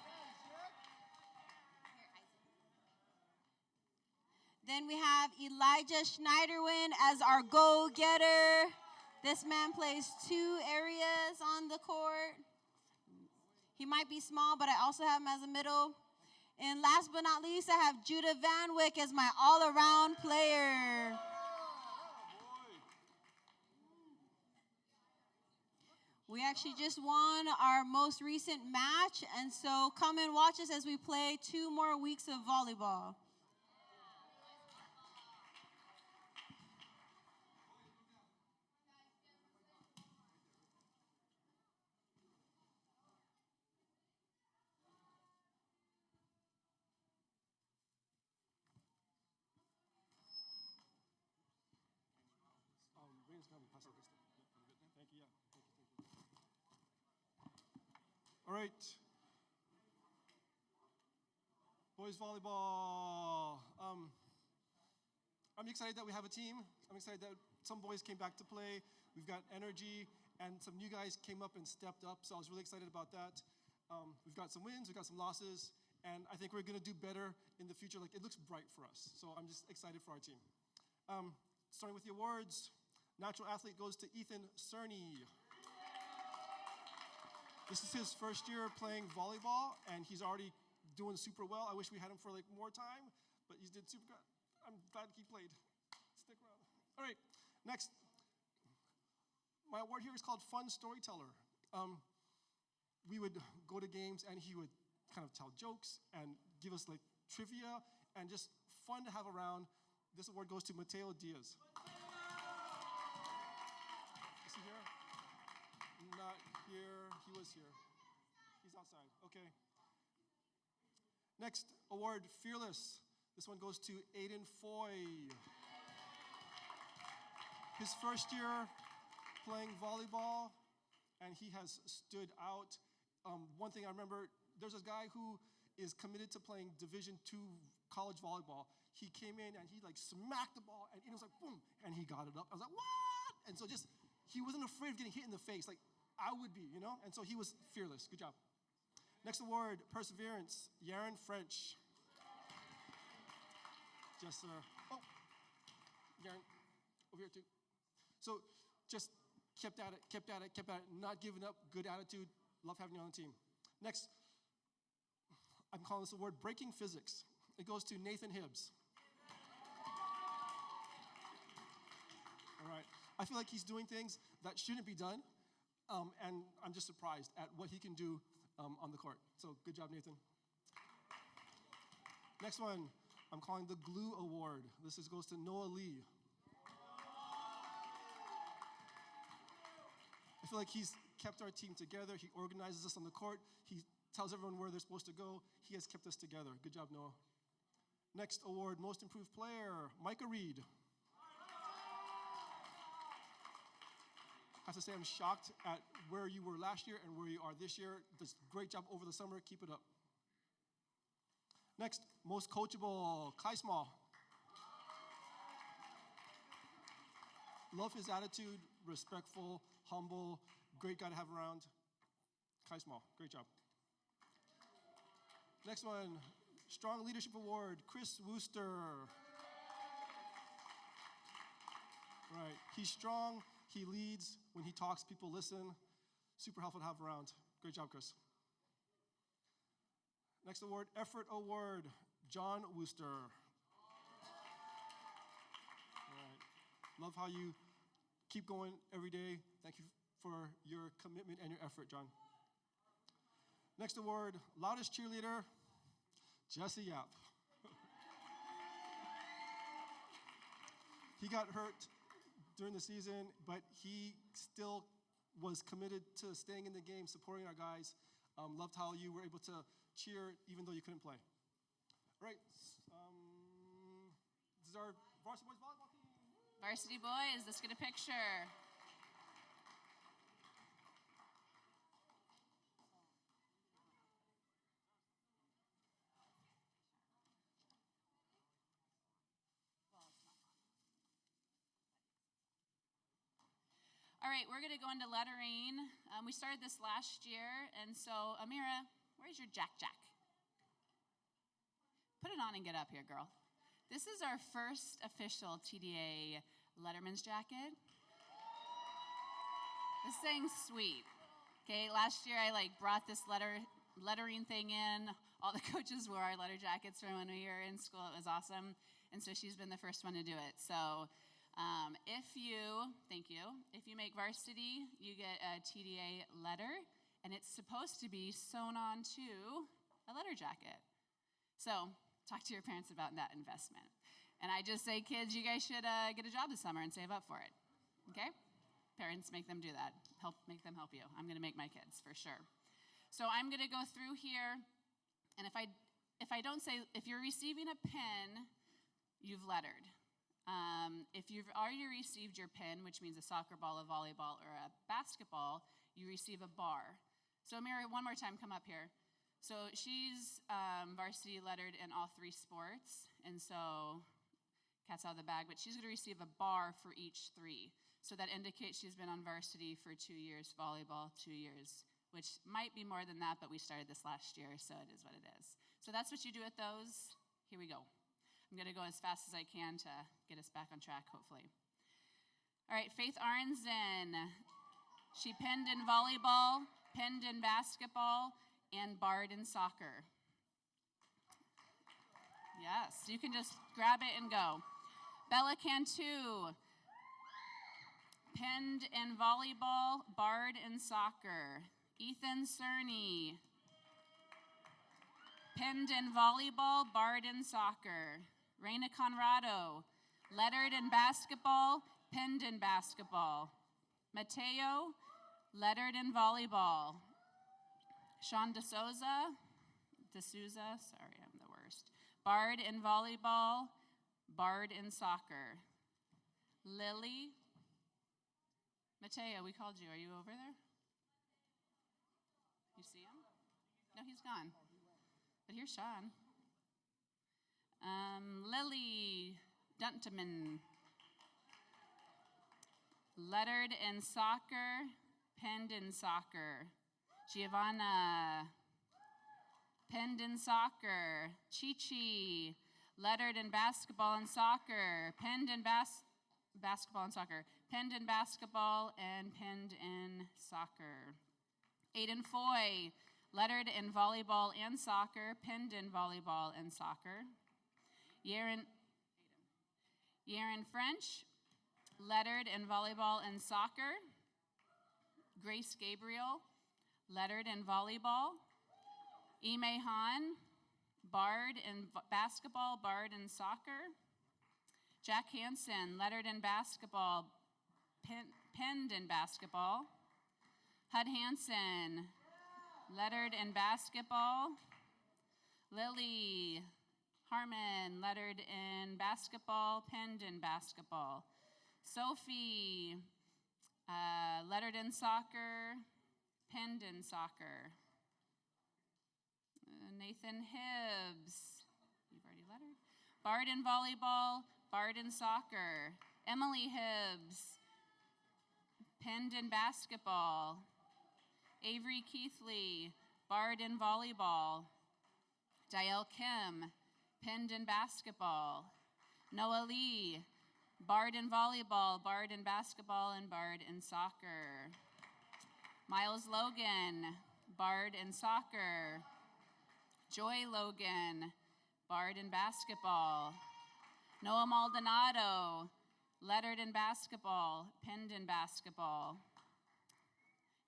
I: Then we have Elijah Schneiderwin as our go-getter. This man plays 2 areas on the court. He might be small, but I also have him as a middle. And last but not least, I have Judah Van Wyck as my all-around player. We actually just won our most recent match, and so come and watch us as we play 2 more weeks of volleyball.
H: Thank you. All right. Boys volleyball. I'm excited that we have a team. I'm excited that some boys came back to play. We've got energy, and some new guys came up and stepped up, so I was really excited about that. We've got some wins, we've got some losses, and I think we're going to do better in the future. Like, it looks bright for us, so I'm just excited for our team. Starting with the awards, natural athlete goes to Ethan Cerny. This is his first year playing volleyball, and he's already doing super well. I wish we had him for like more time, but he did super good. I'm glad he played. Stick around. All right, next. My award here is called Fun Storyteller. We would go to games, and he would kind of tell jokes and give us like trivia and just fun to have around. This award goes to Mateo Diaz. Is he here? Not here. He was here. He's outside. Okay. Next award, Fearless. This one goes to Aiden Foy. His first year playing volleyball, and he has stood out. One thing I remember, there's this guy who is committed to playing Division II college volleyball. He came in and he like smacked the ball, and it was like boom, and he got it up. I was like, what? And so just, he wasn't afraid of getting hit in the face like I would be, you know? And so he was fearless. Good job. Next award, Perseverance, Yaron French. Just, oh, Yaron, over here too. So just kept at it, not giving up, good attitude. Love having you on the team. Next, I'm calling this award Breaking Physics. It goes to Nathan Hibbs. All right. I feel like he's doing things that shouldn't be done, and I'm just surprised at what he can do on the court. So good job, Nathan. Next one, I'm calling the Glue Award. This goes to Noah Lee. I feel like he's kept our team together. He organizes us on the court. He tells everyone where they're supposed to go. He has kept us together. Good job, Noah. Next award, Most Improved Player, Micah Reed. I have to say I'm shocked at where you were last year and where you are this year. Does great job over the summer. Keep it up. Next, Most Coachable, Kai Small. Love his attitude, respectful, humble, great guy to have around. Kai Small, great job. Next one, Strong Leadership Award, Chris Wooster. Right, he's strong, he leads. When he talks, people listen. Super helpful to have around. Great job, Chris. Next award, Effort Award, John Wooster. All right. Love how you keep going every day. Thank you for your commitment and your effort, John. Next award, Loudest Cheerleader, Jesse Yap. He got hurt during the season, but he still was committed to staying in the game, supporting our guys. Loved how you were able to cheer even though you couldn't play. All right. Varsity Boys volleyball team.
A: Varsity boys, let's get a picture. All right, we're going to go into lettering. We started this last year, and so Amira, where's your Jack? Put it on and get up here, girl. This is our first official TDA Letterman's jacket. This thing's sweet. Okay, last year I brought this lettering thing in. All the coaches wore our letter jackets from when we were in school. It was awesome, and so she's been the first one to do it. So. Thank you. If you make varsity, you get a TDA letter, and it's supposed to be sewn onto a letter jacket. So talk to your parents about that investment. And I just say, kids, you guys should get a job this summer and save up for it. Okay? Parents, make them do that. Make them help you. I'm going to make my kids for sure. So I'm going to go through here, and if you're receiving a pin, you've lettered. If you've already received your pin, which means a soccer ball, a volleyball, or a basketball, you receive a bar. So Mary, one more time, come up here. So she's varsity lettered in all 3 sports, and so cat's out of the bag, but she's going to receive a bar for each 3. So that indicates she's been on varsity for 2 years, volleyball 2 years, which might be more than that, but we started this last year, so it is what it is. So that's what you do with those. Here we go. I'm going to go as fast as I can to get us back on track, hopefully. All right, Faith Arnzen. She pinned in volleyball, pinned in basketball, and barred in soccer. Yes, you can just grab it and go. Bella Cantu. Pinned in volleyball, barred in soccer. Ethan Cerny. Pinned in volleyball, barred in soccer. Reina Conrado, lettered in basketball, pinned in basketball. Mateo, lettered in volleyball. Sean D'Souza, sorry, I'm the worst. Barred in volleyball, barred in soccer. Lily, Mateo, we called you. Are you over there? You see him? No, he's gone. But here's Sean. Lily Dunteman, lettered in soccer, pinned in soccer. Giovanna, pinned in soccer. Chi-Chi, lettered in basketball and soccer, pinned in basketball and soccer, pinned in basketball and pinned in soccer. Aiden Foy, lettered in volleyball and soccer, pinned in volleyball and soccer. Yaren French, lettered in volleyball and soccer. Grace Gabriel, lettered in volleyball. Ime Han, barred in basketball, barred in soccer. Jack Hansen, lettered in basketball, pinned in basketball. Hud Hansen, lettered in basketball. Lily Harmon, lettered in basketball, pinned in basketball. Sophie, lettered in soccer, pinned in soccer. Nathan Hibbs, you've already lettered. Barred in volleyball, barred in soccer. Emily Hibbs, pinned in basketball. Avery Keithley, barred in volleyball. Diel Kim, pinned in basketball. Noah Lee, barred in volleyball, barred in basketball, and barred in soccer. Miles Logan, barred in soccer. Joy Logan, barred in basketball. Noah Maldonado, lettered in basketball, pinned in basketball.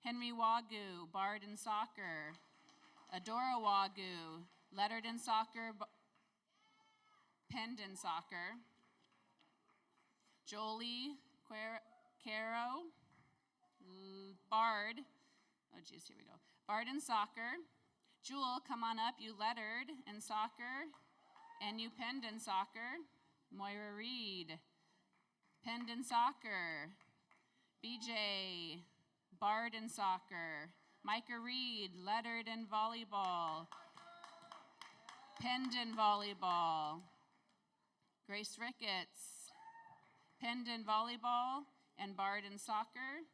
A: Henry Wagu, barred in soccer. Adora Wagu, lettered in soccer, pinned in soccer. Jolie Caro, barred. Oh, geez, here we go. Barred in soccer. Jewel, come on up. You lettered in soccer, and you pinned in soccer. Moira Reed. Penned in soccer, BJ. Bard in soccer, Micah Reed. Lettered in volleyball, penned in volleyball. Grace Ricketts. Penned in volleyball and barred in soccer.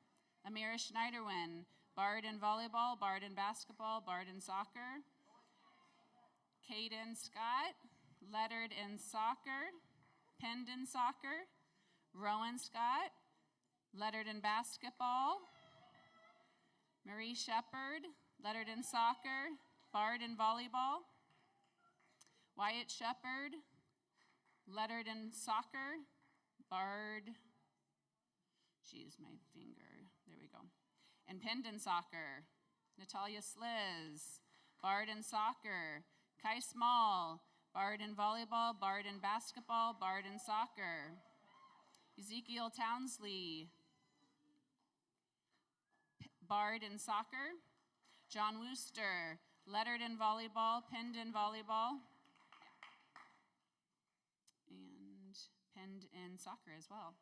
A: Amira Schneiderwin. Barred in volleyball, barred in basketball, barred in soccer. Caden Scott. Lettered in soccer, penned in soccer. Rowan Scott. Lettered in basketball. Marie Shepard. Lettered in soccer, barred in volleyball. Wyatt Shepard. Lettered in soccer, barred. Geez, my finger. There we go. And penned in soccer. Natalia Sliz. Barred in soccer. Kai Small. Barred in volleyball, barred in basketball, barred in soccer. Ezekiel Townsley. Barred in soccer. John Wooster. Lettered in volleyball, penned in volleyball. And penned in soccer as well.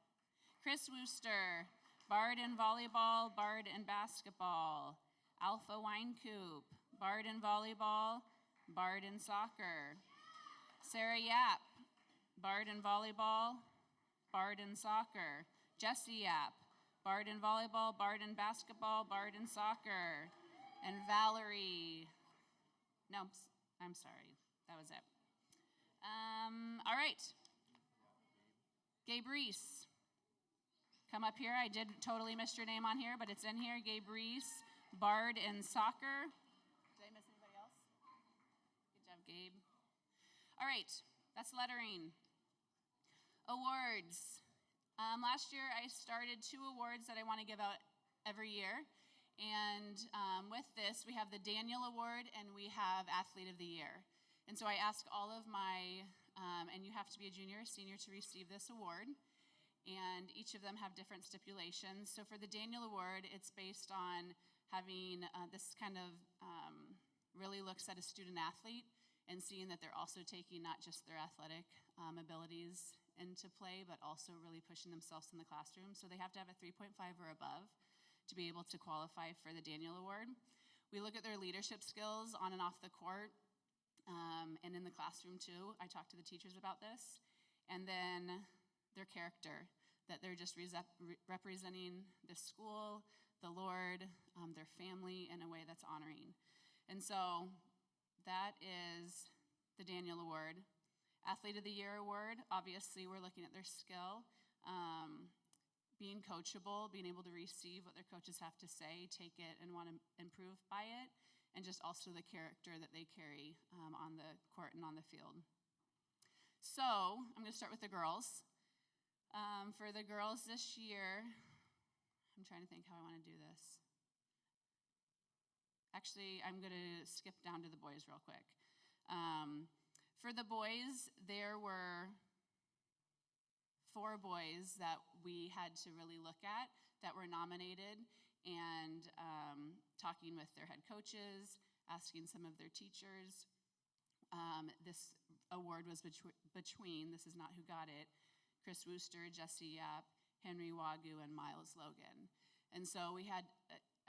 A: Chris Wooster. Barred in volleyball, barred in basketball. Alpha Winecoop. Barred in volleyball, barred in soccer. Sarah Yap. Barred in volleyball, barred in soccer. Jessie Yap. Barred in volleyball, barred in basketball, barred in soccer. And Valerie. No, I'm sorry. That was it. All right. Gabe Reese. Come up here. I did totally miss your name on here, but it's in here. Gabe Reese. Barred in soccer. Did I miss anybody else? Good job, Gabe. All right. That's lettering. Awards. Last year, I started 2 awards that I want to give out every year. And with this, we have the Daniel Award and we have Athlete of the Year. And so I ask all of my, and you have to be a junior or senior to receive this award. And each of them have different stipulations. So for the Daniel Award, it's based on having this kind of really looks at a student athlete and seeing that they're also taking not just their athletic abilities into play, but also really pushing themselves in the classroom. So they have to have a 3.5 or above to be able to qualify for the Daniel Award. We look at their leadership skills on and off the court and in the classroom too. I talk to the teachers about this. And then their character, that they're just representing the school, the Lord, their family in a way that's honoring. And so that is the Daniel Award. Athlete of the Year Award, obviously we're looking at their skill, being coachable, being able to receive what their coaches have to say, take it and want to improve by it, and just also the character that they carry on the court and on the field. So I'm going to start with the girls. For the girls this year, I'm trying to think how I want to do this. Actually, I'm going to skip down to the boys real quick. For the boys, there were 4 boys that we had to really look at that were nominated, and talking with their head coaches, asking some of their teachers. This award was between, this is not who got it, Chris Wooster, Jesse Yap, Henry Wagyu, and Miles Logan. And so we had,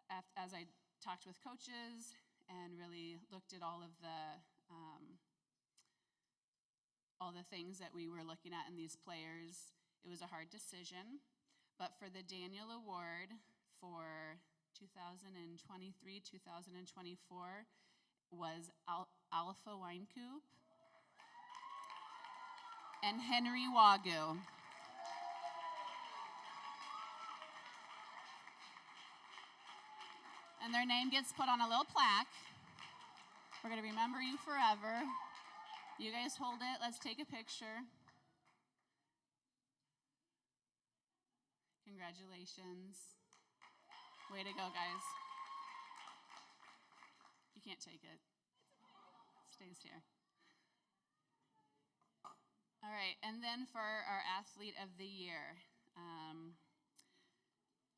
A: as I talked with coaches and really looked at all the things that we were looking at in these players, it was a hard decision. But for the Daniel Award for 2023-2024 was Alpha Winecoop and Henry Wagyu. And their name gets put on a little plaque. We're going to remember you forever. You guys hold it. Let's take a picture. Congratulations. Way to go, guys. You can't take it. It stays here. All right, and then for our Athlete of the Year.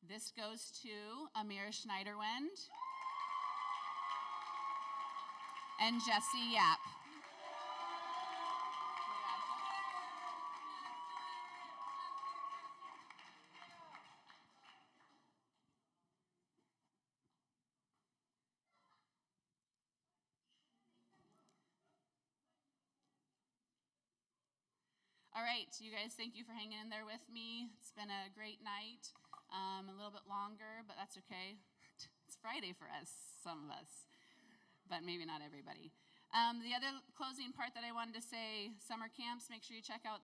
A: This goes to Amira Schneiderwend and Jesse Yap. All right, you guys, thank you for hanging in there with me. It's been a great night, a little bit longer, but that's okay. It's Friday for us, some of us, but maybe not everybody. The other closing part that I wanted to say, summer camps, make sure you check out